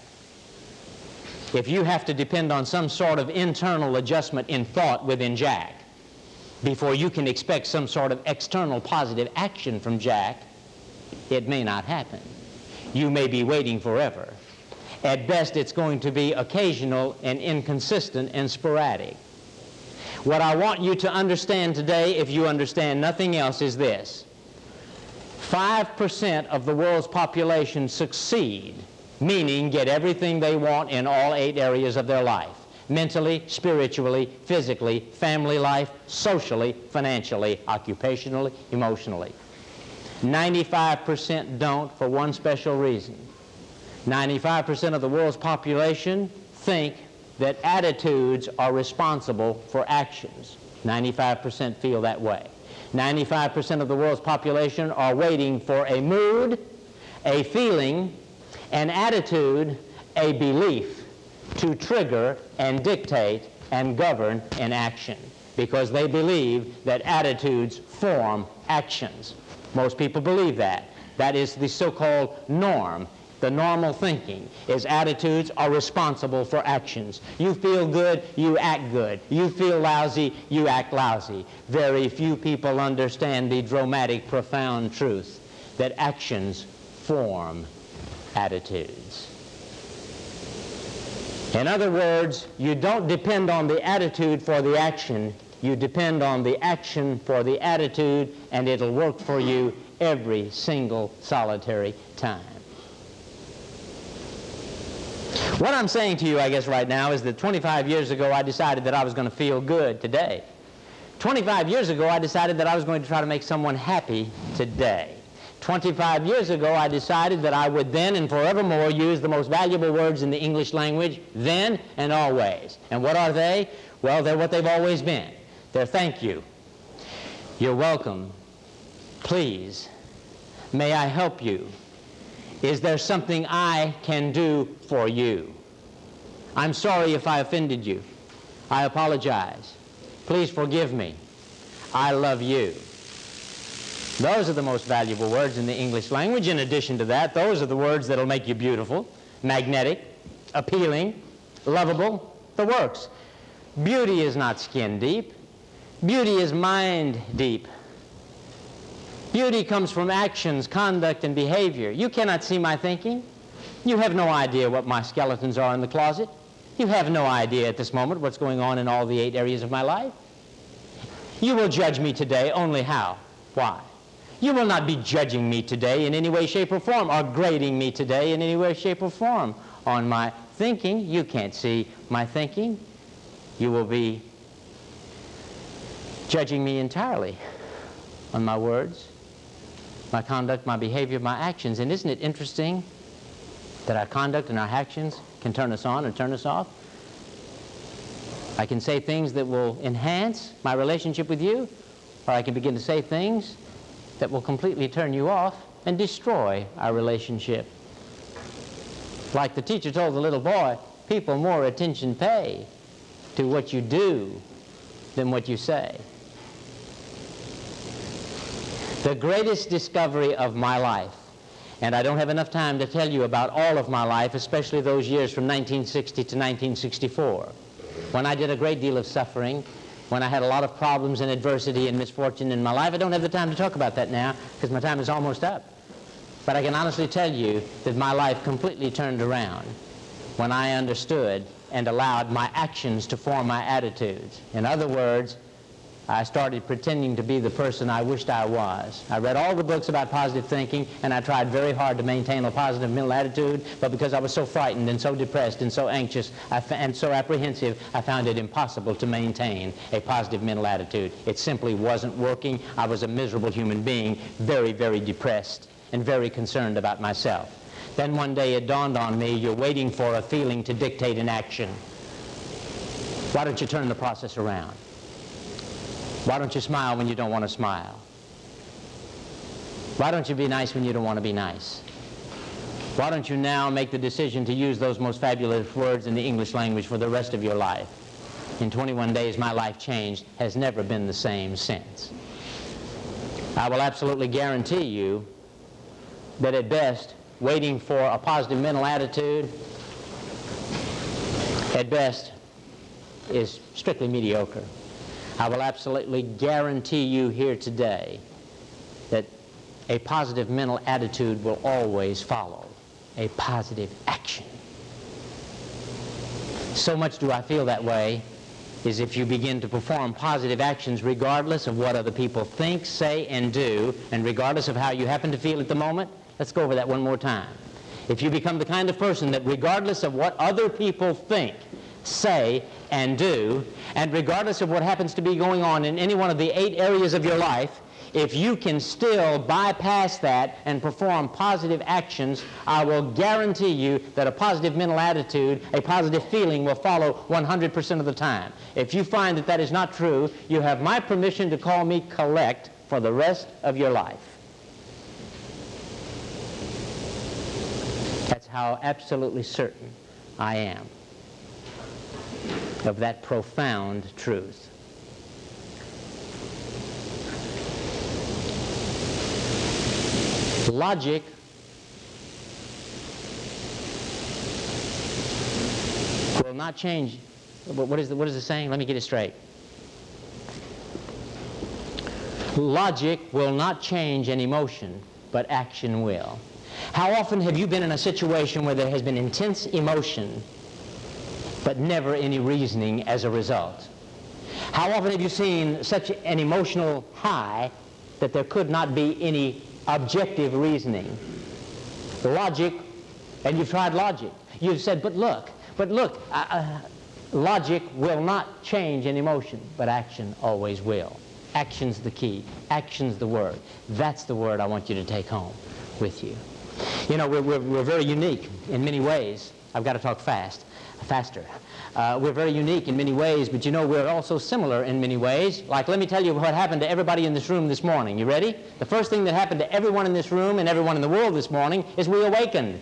If you have to depend on some sort of internal adjustment in thought within Jack before you can expect some sort of external positive action from Jack, it may not happen. You may be waiting forever. At best, it's going to be occasional and inconsistent and sporadic. What I want you to understand today, if you understand nothing else, is this. 5% of the world's population succeed, meaning get everything they want in all 8 areas of their life. Mentally, spiritually, physically, family life, socially, financially, occupationally, emotionally. 95% don't for one special reason. 95% of the world's population think that attitudes are responsible for actions. 95% feel that way. 95% of the world's population are waiting for a mood, a feeling, an attitude, a belief to trigger and dictate and govern an action, because they believe that attitudes form actions. Most people believe that. That is the so-called norm. The normal thinking is attitudes are responsible for actions. You feel good, you act good. You feel lousy, you act lousy. Very few people understand the dramatic, profound truth that actions form attitudes. In other words, you don't depend on the attitude for the action. You depend on the action for the attitude, and it'll work for you every single solitary time. What I'm saying to you, I guess, right now is that 25 years ago I decided that I was going to feel good today. 25 years ago I decided that I was going to try to make someone happy today. 25 years ago I decided that I would then and forevermore use the most valuable words in the English language, then and always. And what are they? Well, they're what they've always been. They're thank you, you're welcome, please, may I help you, is there something I can do for you, I'm sorry if I offended you, I apologize, please forgive me, I love you. Those are the most valuable words in the English language. In addition to that, those are the words that'll make you beautiful, magnetic, appealing, lovable, the works. Beauty is not skin deep. Beauty is mind deep. Beauty comes from actions, conduct, and behavior. You cannot see my thinking. You have no idea what my skeletons are in the closet. You have no idea at this moment what's going on in all the 8 areas of my life. You will judge me today only how? Why? You will not be judging me today in any way, shape, or form, or grading me today in any way, shape, or form on my thinking. You can't see my thinking. You will be judging me entirely on my words, my conduct, my behavior, my actions. And isn't it interesting that our conduct and our actions can turn us on and turn us off? I can say things that will enhance my relationship with you, or I can begin to say things that will completely turn you off and destroy our relationship. Like the teacher told the little boy, people more attention pay to what you do than what you say. The greatest discovery of my life, and I don't have enough time to tell you about all of my life, especially those years from 1960 to 1964, when I did a great deal of suffering, when I had a lot of problems and adversity and misfortune in my life. I don't have the time to talk about that now because my time is almost up. But I can honestly tell you that my life completely turned around when I understood and allowed my actions to form my attitudes. In other words, I started pretending to be the person I wished I was. I read all the books about positive thinking, and I tried very hard to maintain a positive mental attitude, but because I was so frightened and so depressed and so anxious and so apprehensive, I found it impossible to maintain a positive mental attitude. It simply wasn't working. I was a miserable human being, very, very depressed and very concerned about myself. Then one day it dawned on me, you're waiting for a feeling to dictate an action. Why don't you turn the process around? Why don't you smile when you don't want to smile? Why don't you be nice when you don't want to be nice? Why don't you now make the decision to use those most fabulous words in the English language for the rest of your life? In 21 days, my life changed, has never been the same since. I will absolutely guarantee you that at best, waiting for a positive mental attitude, at best, is strictly mediocre. I will absolutely guarantee you here today that a positive mental attitude will always follow a positive action. So much do I feel that way is if you begin to perform positive actions regardless of what other people think, say, and do, and regardless of how you happen to feel at the moment. Let's go over that one more time. If you become the kind of person that regardless of what other people think, say, and do, and regardless of what happens to be going on in any one of the 8 areas of your life, if you can still bypass that and perform positive actions, I will guarantee you that a positive mental attitude, a positive feeling will follow 100% of the time. If you find that that is not true, you have my permission to call me collect for the rest of your life. That's how absolutely certain I am of that profound truth. Logic will not change. What is the saying? Let me get it straight. Logic will not change an emotion, but action will. How often have you been in a situation where there has been intense emotion, but never any reasoning as a result? How often have you seen such an emotional high that there could not be any objective reasoning? Logic, and you've tried logic. You've said, but look, logic will not change an emotion, but action always will. Action's the key. Action's the word. That's the word I want you to take home with you. You know, we're very unique in many ways. I've got to talk faster. We're very unique in many ways, but you know, we're also similar in many ways. Like, let me tell you what happened to everybody in this room this morning. You ready? The first thing that happened to everyone in this room and everyone in the world this morning is we awakened.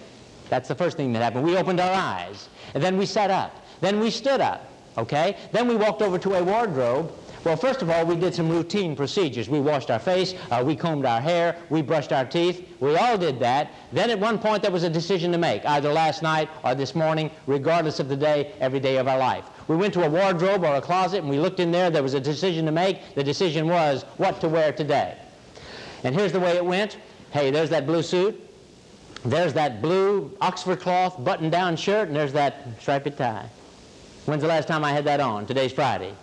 That's the first thing that happened. We opened our eyes. And then we sat up. Then we stood up. Okay? Then we walked over to a wardrobe. Well, first of all, we did some routine procedures. We washed our face, we combed our hair, we brushed our teeth. We all did that. Then at one point there was a decision to make, either last night or this morning, regardless of the day, every day of our life. We went to a wardrobe or a closet and we looked in there. There was a decision to make. The decision was what to wear today. And here's the way it went. Hey, there's that blue suit. There's that blue Oxford cloth button-down shirt, and there's that striped tie. When's the last time I had that on? Today's Friday.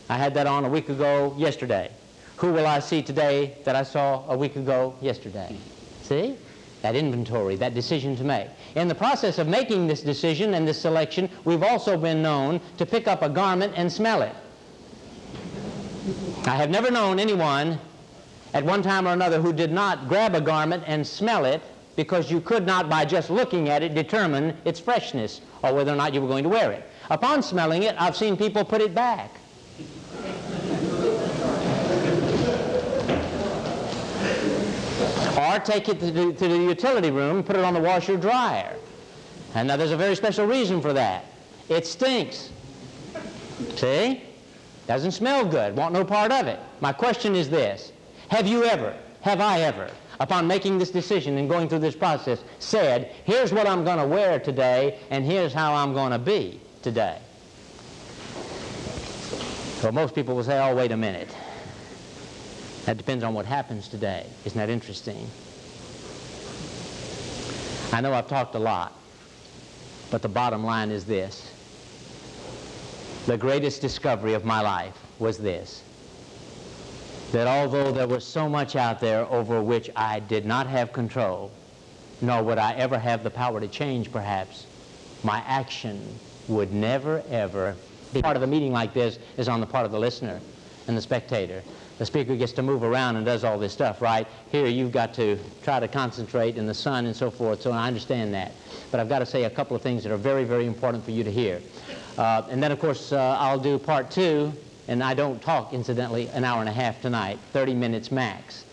I had that on a week ago yesterday. Who will I see today that I saw a week ago yesterday? See? That inventory, that decision to make. In the process of making this decision and this selection, we've also been known to pick up a garment and smell it. I have never known anyone at one time or another who did not grab a garment and smell it, because you could not, by just looking at it, determine its freshness or whether or not you were going to wear it. Upon smelling it, I've seen people put it back. Or take it to the utility room and put it on the washer dryer. And now there's a very special reason for that. It stinks. See? Doesn't smell good. Want no part of it. My question is this. Have I ever, upon making this decision and going through this process, said, here's what I'm going to wear today and here's how I'm going to be today? Well, most people will say, oh, wait a minute. That depends on what happens today. Isn't that interesting? I know I've talked a lot, but the bottom line is this. The greatest discovery of my life was this, that although there was so much out there over which I did not have control, nor would I ever have the power to change perhaps, my action would never, ever be. Part of a meeting like this is on the part of the listener and the spectator. The speaker gets to move around and does all this stuff, right? Here you've got to try to concentrate in the sun and so forth, so I understand that. But I've got to say a couple of things that are very, very important for you to hear. And then, of course, I'll do part 2, and I don't talk, incidentally, an hour and a half tonight, 30 minutes max.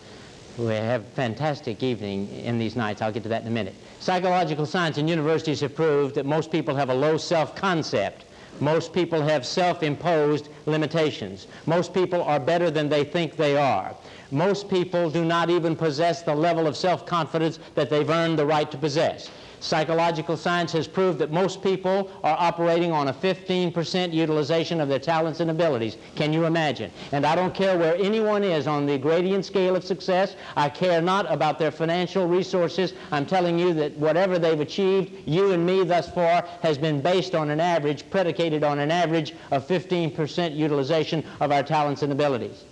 We have a fantastic evening in these nights. I'll get to that in a minute. Psychological science and universities have proved that most people have a low self-concept. Most people have self-imposed limitations. Most people are better than they think they are. Most people do not even possess the level of self-confidence that they've earned the right to possess. Psychological science has proved that most people are operating on a 15% utilization of their talents and abilities. Can you imagine? And I don't care where anyone is on the gradient scale of success. I care not about their financial resources. I'm telling you that whatever they've achieved, you and me thus far, has been based on an average, predicated on an average of 15% utilization of our talents and abilities.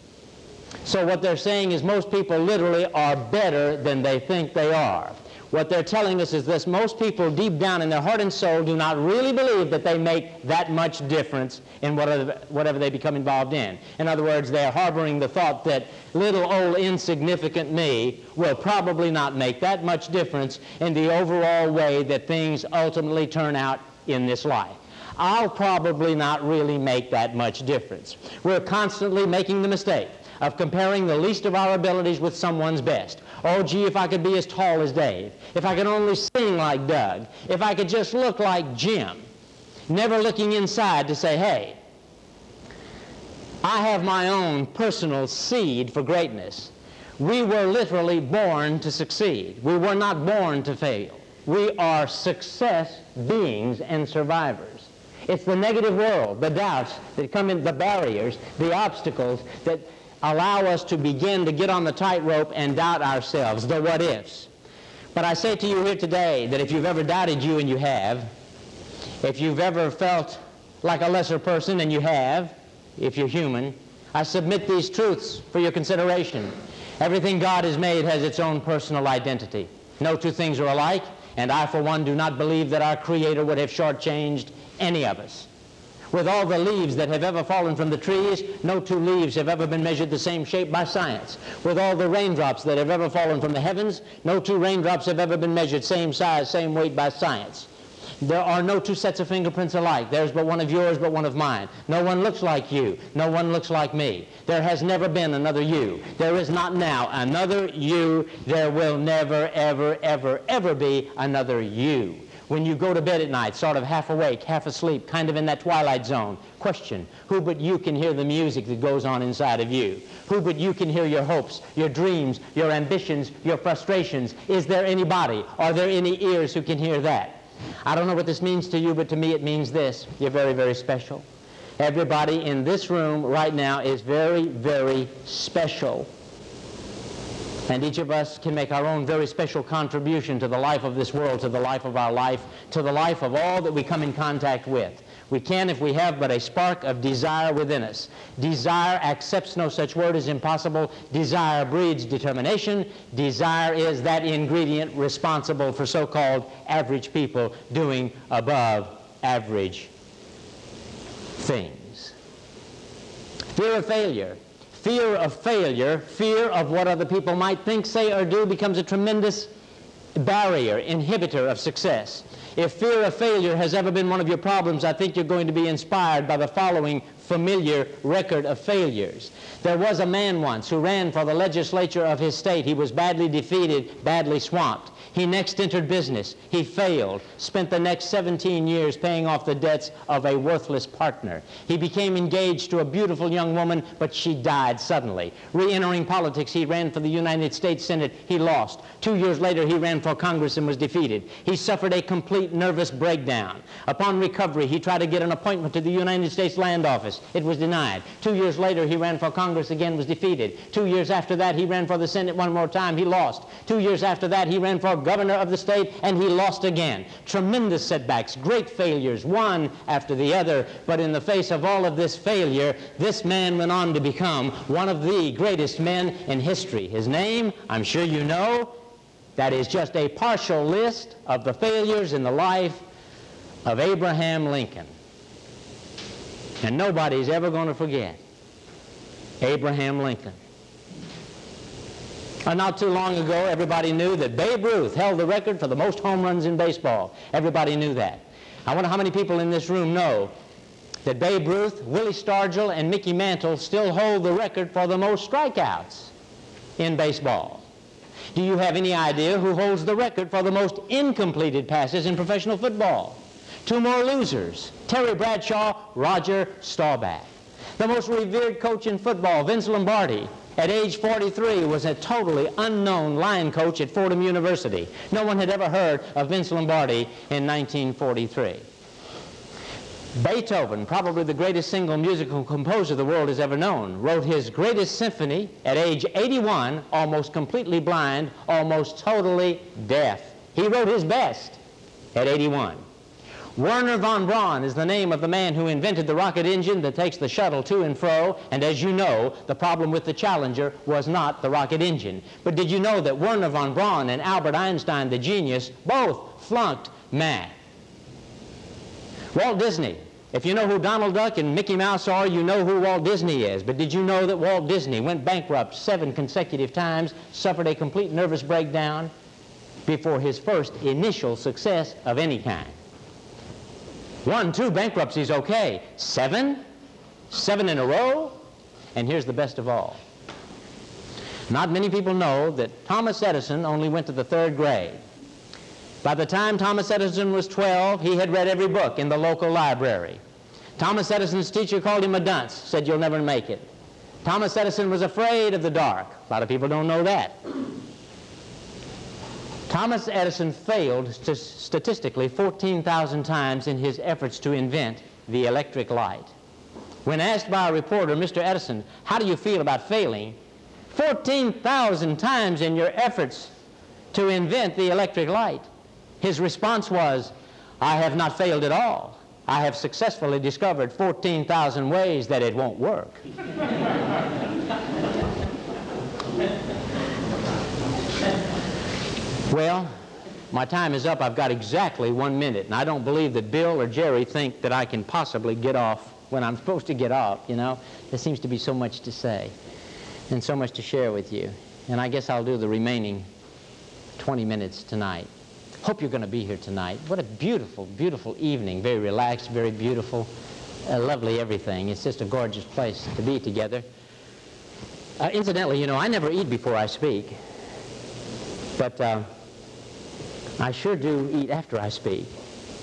So what they're saying is most people literally are better than they think they are. What they're telling us is this: most people deep down in their heart and soul do not really believe that they make that much difference in whatever they become involved in. In other words, they're harboring the thought that little old insignificant me will probably not make that much difference in the overall way that things ultimately turn out in this life. I'll probably not really make that much difference. We're constantly making the mistake of comparing the least of our abilities with someone's best. Oh, gee, if I could be as tall as Dave, if I could only sing like Doug, if I could just look like Jim. Never looking inside to say, hey, I have my own personal seed for greatness. We were literally born to succeed. We were not born to fail. We are success beings and survivors. It's the negative world, the doubts that come in, the barriers, the obstacles that allow us to begin to get on the tightrope and doubt ourselves, the what-ifs. But I say to you here today that if you've ever doubted you, and you have, if you've ever felt like a lesser person, and you have, if you're human, I submit these truths for your consideration. Everything God has made has its own personal identity. No two things are alike, and I, for one, do not believe that our Creator would have shortchanged any of us. With all the leaves that have ever fallen from the trees, no two leaves have ever been measured the same shape by science. With all the raindrops that have ever fallen from the heavens, no two raindrops have ever been measured same size, same weight by science. There are no two sets of fingerprints alike. There's but one of yours, but one of mine. No one looks like you. No one looks like me. There has never been another you. There is not now another you. There will never, ever, ever, ever be another you. When you go to bed at night, sort of half awake, half asleep, kind of in that twilight zone, question, who but you can hear the music that goes on inside of you? Who but you can hear your hopes, your dreams, your ambitions, your frustrations? Is there anybody? Are there any ears who can hear that? I don't know what this means to you, but to me it means this: you're very, very special. Everybody in this room right now is very, very special. And each of us can make our own very special contribution to the life of this world, to the life of our life, to the life of all that we come in contact with. We can if we have but a spark of desire within us. Desire accepts no such word as impossible. Desire breeds determination. Desire is that ingredient responsible for so-called average people doing above average things. Fear of failure. Fear of failure, fear of what other people might think, say, or do becomes a tremendous barrier, inhibitor of success. If fear of failure has ever been one of your problems, I think you're going to be inspired by the following familiar record of failures. There was a man once who ran for the legislature of his state. He was badly defeated, badly swamped. He next entered business. He failed, spent the next 17 years paying off the debts of a worthless partner. He became engaged to a beautiful young woman, but she died suddenly. Re-entering politics, he ran for the United States Senate. He lost. 2 years later, he ran for Congress and was defeated. He suffered a complete nervous breakdown. Upon recovery, he tried to get an appointment to the United States Land Office. It was denied. 2 years later, he ran for Congress again, was defeated. 2 years after that, he ran for the Senate one more time. He lost. 2 years after that, he ran for governor of the state, and he lost again. Tremendous setbacks, great failures, one after the other. But in the face of all of this failure, this man went on to become one of the greatest men in history. His name, I'm sure you know. That is just a partial list of the failures in the life of Abraham Lincoln. And nobody's ever going to forget Abraham Lincoln. Not too long ago, everybody knew that Babe Ruth held the record for the most home runs in baseball. Everybody knew that. I wonder how many people in this room know that Babe Ruth, Willie Stargell, and Mickey Mantle still hold the record for the most strikeouts in baseball? Do you have any idea who holds the record for the most incompleted passes in professional football? Two more losers, Terry Bradshaw, Roger Staubach. The most revered coach in football, Vince Lombardi, at age 43 was a totally unknown line coach at Fordham University. No one had ever heard of Vince Lombardi in 1943. Beethoven, probably the greatest single musical composer the world has ever known, wrote his greatest symphony at age 81, almost completely blind, almost totally deaf. He wrote his best at 81. Werner von Braun is the name of the man who invented the rocket engine that takes the shuttle to and fro, and as you know, the problem with the Challenger was not the rocket engine. But did you know that Werner von Braun and Albert Einstein, the genius, both flunked math? Walt Disney. If you know who Donald Duck and Mickey Mouse are, you know who Walt Disney is. But did you know that Walt Disney went bankrupt 7 consecutive times, suffered a complete nervous breakdown before his first initial success of any kind? 1, 2 bankruptcies, okay. 7? 7 in a row? And here's the best of all. Not many people know that Thomas Edison only went to the 3rd grade. By the time Thomas Edison was 12, he had read every book in the local library. Thomas Edison's teacher called him a dunce, said you'll never make it. Thomas Edison was afraid of the dark. A lot of people don't know that. Thomas Edison failed statistically 14,000 times in his efforts to invent the electric light. When asked by a reporter, Mr. Edison, how do you feel about failing 14,000 times in your efforts to invent the electric light? His response was, I have not failed at all. I have successfully discovered 14,000 ways that it won't work. Well, my time is up. I've got exactly 1 minute, and I don't believe that Bill or Jerry think that I can possibly get off when I'm supposed to get off, you know. There seems to be so much to say and so much to share with you, and I guess I'll do the remaining 20 minutes tonight. Hope you're going to be here tonight. What a beautiful, beautiful evening. Very relaxed, very beautiful, lovely everything. It's just a gorgeous place to be together. Incidentally, you know, I never eat before I speak, but I sure do eat after I speak.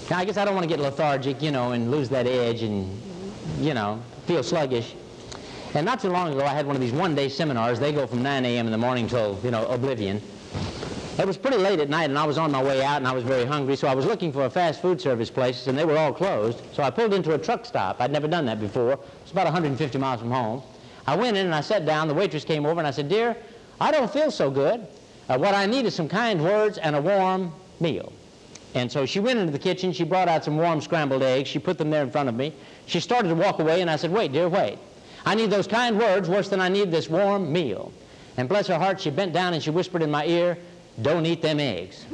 Now, I guess I don't want to get lethargic, you know, and lose that edge and, you know, feel sluggish. And not too long ago, I had one of these one-day seminars. They go from 9 a.m. in the morning till, you know, oblivion. It was pretty late at night, and I was on my way out, and I was very hungry, so I was looking for a fast food service place, and they were all closed. So I pulled into a truck stop. I'd never done that before. It was about 150 miles from home. I went in, and I sat down. The waitress came over, and I said, dear, I don't feel so good. What I need is some kind words and a warm meal. And so she went into the kitchen. She brought out some warm scrambled eggs. She put them there in front of me. She started to walk away, and I said, wait, dear, wait. I need those kind words worse than I need this warm meal. And bless her heart, she bent down and she whispered in my ear, don't eat them eggs.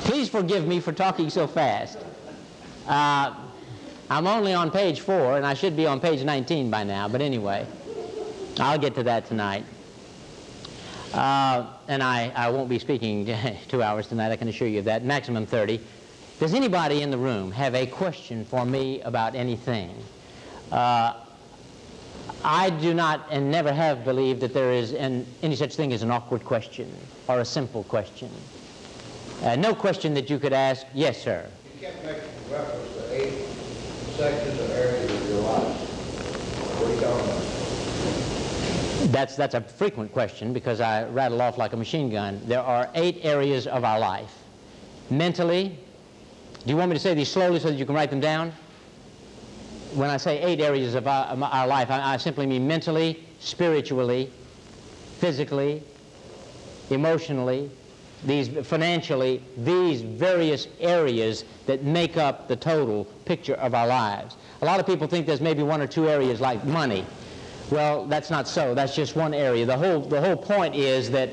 Please forgive me for talking so fast. I'm only on page 4, and I should be on page 19 by now, but anyway, I'll get to that tonight. And I won't be speaking 2 hours tonight, I can assure you of that, maximum 30. Does anybody in the room have a question for me about anything? I do not and never have believed that there is any such thing as an awkward question or a simple question. No question that you could ask, yes, sir. You kept making reference to 8 sections or areas of your life. What are you talking about? That's a frequent question because I rattle off like a machine gun. There are 8 areas of our life. Mentally, do you want me to say these slowly so that you can write them down? When I say 8 areas of our life, I simply mean mentally, spiritually, physically, emotionally, financially, these various areas that make up the total picture of our lives. A lot of people think there's maybe 1 or 2 areas like money. Well, that's not so. That's just one area. The whole point is that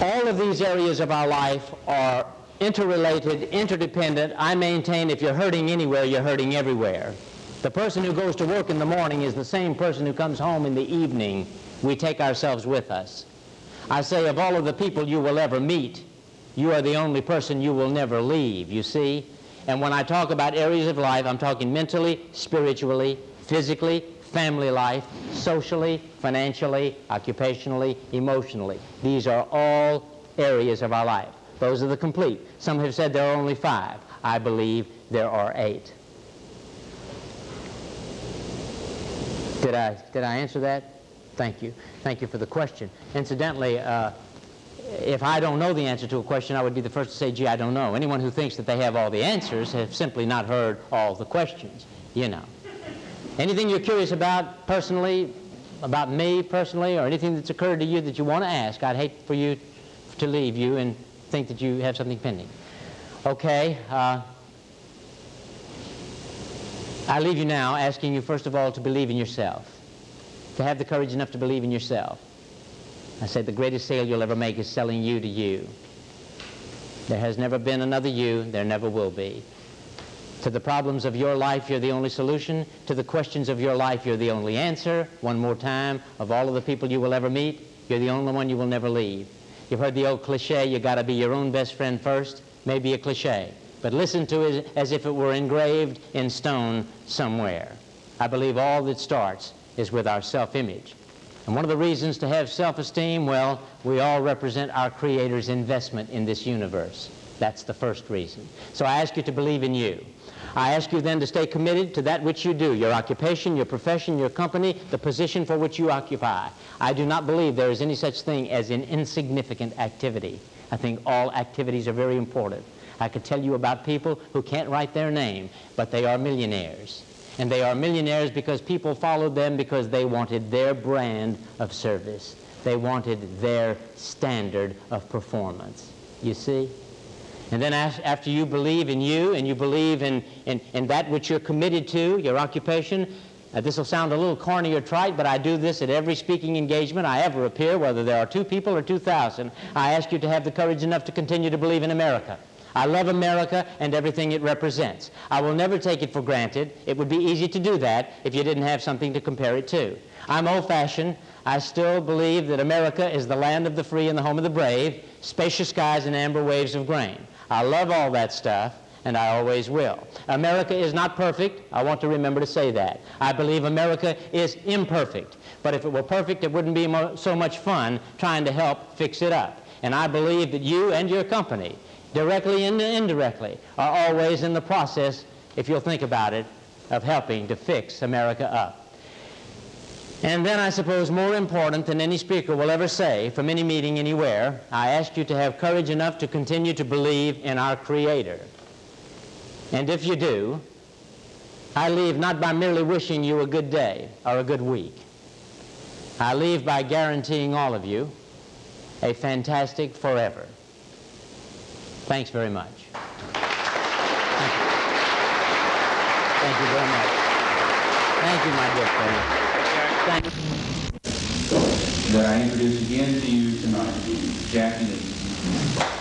all of these areas of our life are interrelated, interdependent. I maintain if you're hurting anywhere, you're hurting everywhere. The person who goes to work in the morning is the same person who comes home in the evening. We take ourselves with us. I say of all of the people you will ever meet, you are the only person you will never leave, you see? And when I talk about areas of life, I'm talking mentally, spiritually, physically, family life, socially, financially, occupationally, emotionally. These are all areas of our life. Those are the complete. Some have said there are only 5. I believe there are 8. Did I answer that? Thank you. Thank you for the question. Incidentally, if I don't know the answer to a question, I would be the first to say, gee, I don't know. Anyone who thinks that they have all the answers have simply not heard all the questions, you know. Anything you're curious about personally, about me personally, or anything that's occurred to you that you want to ask, I'd hate for you to leave you and think that you have something pending. Okay. I leave you now asking you, first of all, to believe in yourself, to have the courage enough to believe in yourself. I said the greatest sale you'll ever make is selling you to you. There has never been another you. There never will be. To the problems of your life, you're the only solution. To the questions of your life, you're the only answer. One more time, of all of the people you will ever meet, you're the only one you will never leave. You've heard the old cliche, you got to be your own best friend first. Maybe a cliche, but listen to it as if it were engraved in stone somewhere. I believe all that starts is with our self-image. And one of the reasons to have self-esteem, well, we all represent our Creator's investment in this universe. That's the first reason. So I ask you to believe in you. I ask you then to stay committed to that which you do, your occupation, your profession, your company, the position for which you occupy. I do not believe there is any such thing as an insignificant activity. I think all activities are very important. I could tell you about people who can't write their name, but they are millionaires. And they are millionaires because people followed them because they wanted their brand of service. They wanted their standard of performance. You see? And then after you believe in you and you believe in that which you're committed to, your occupation, this will sound a little corny or trite, but I do this at every speaking engagement I ever appear, whether there are 2 people or 2,000. I ask you to have the courage enough to continue to believe in America. I love America and everything it represents. I will never take it for granted. It would be easy to do that if you didn't have something to compare it to. I'm old-fashioned. I still believe that America is the land of the free and the home of the brave, spacious skies and amber waves of grain. I love all that stuff, and I always will. America is not perfect. I want to remember to say that. I believe America is imperfect. But if it were perfect, it wouldn't be so much fun trying to help fix it up. And I believe that you and your company, directly and indirectly, are always in the process, if you'll think about it, of helping to fix America up. And then I suppose more important than any speaker will ever say from any meeting anywhere, I ask you to have courage enough to continue to believe in our Creator. And if you do, I leave not by merely wishing you a good day or a good week. I leave by guaranteeing all of you a fantastic forever. Thanks very much. Thank you. Thank you very much. Thank you, my dear friend. Thank you. That I introduce again to you tonight, Jack Yianitsas.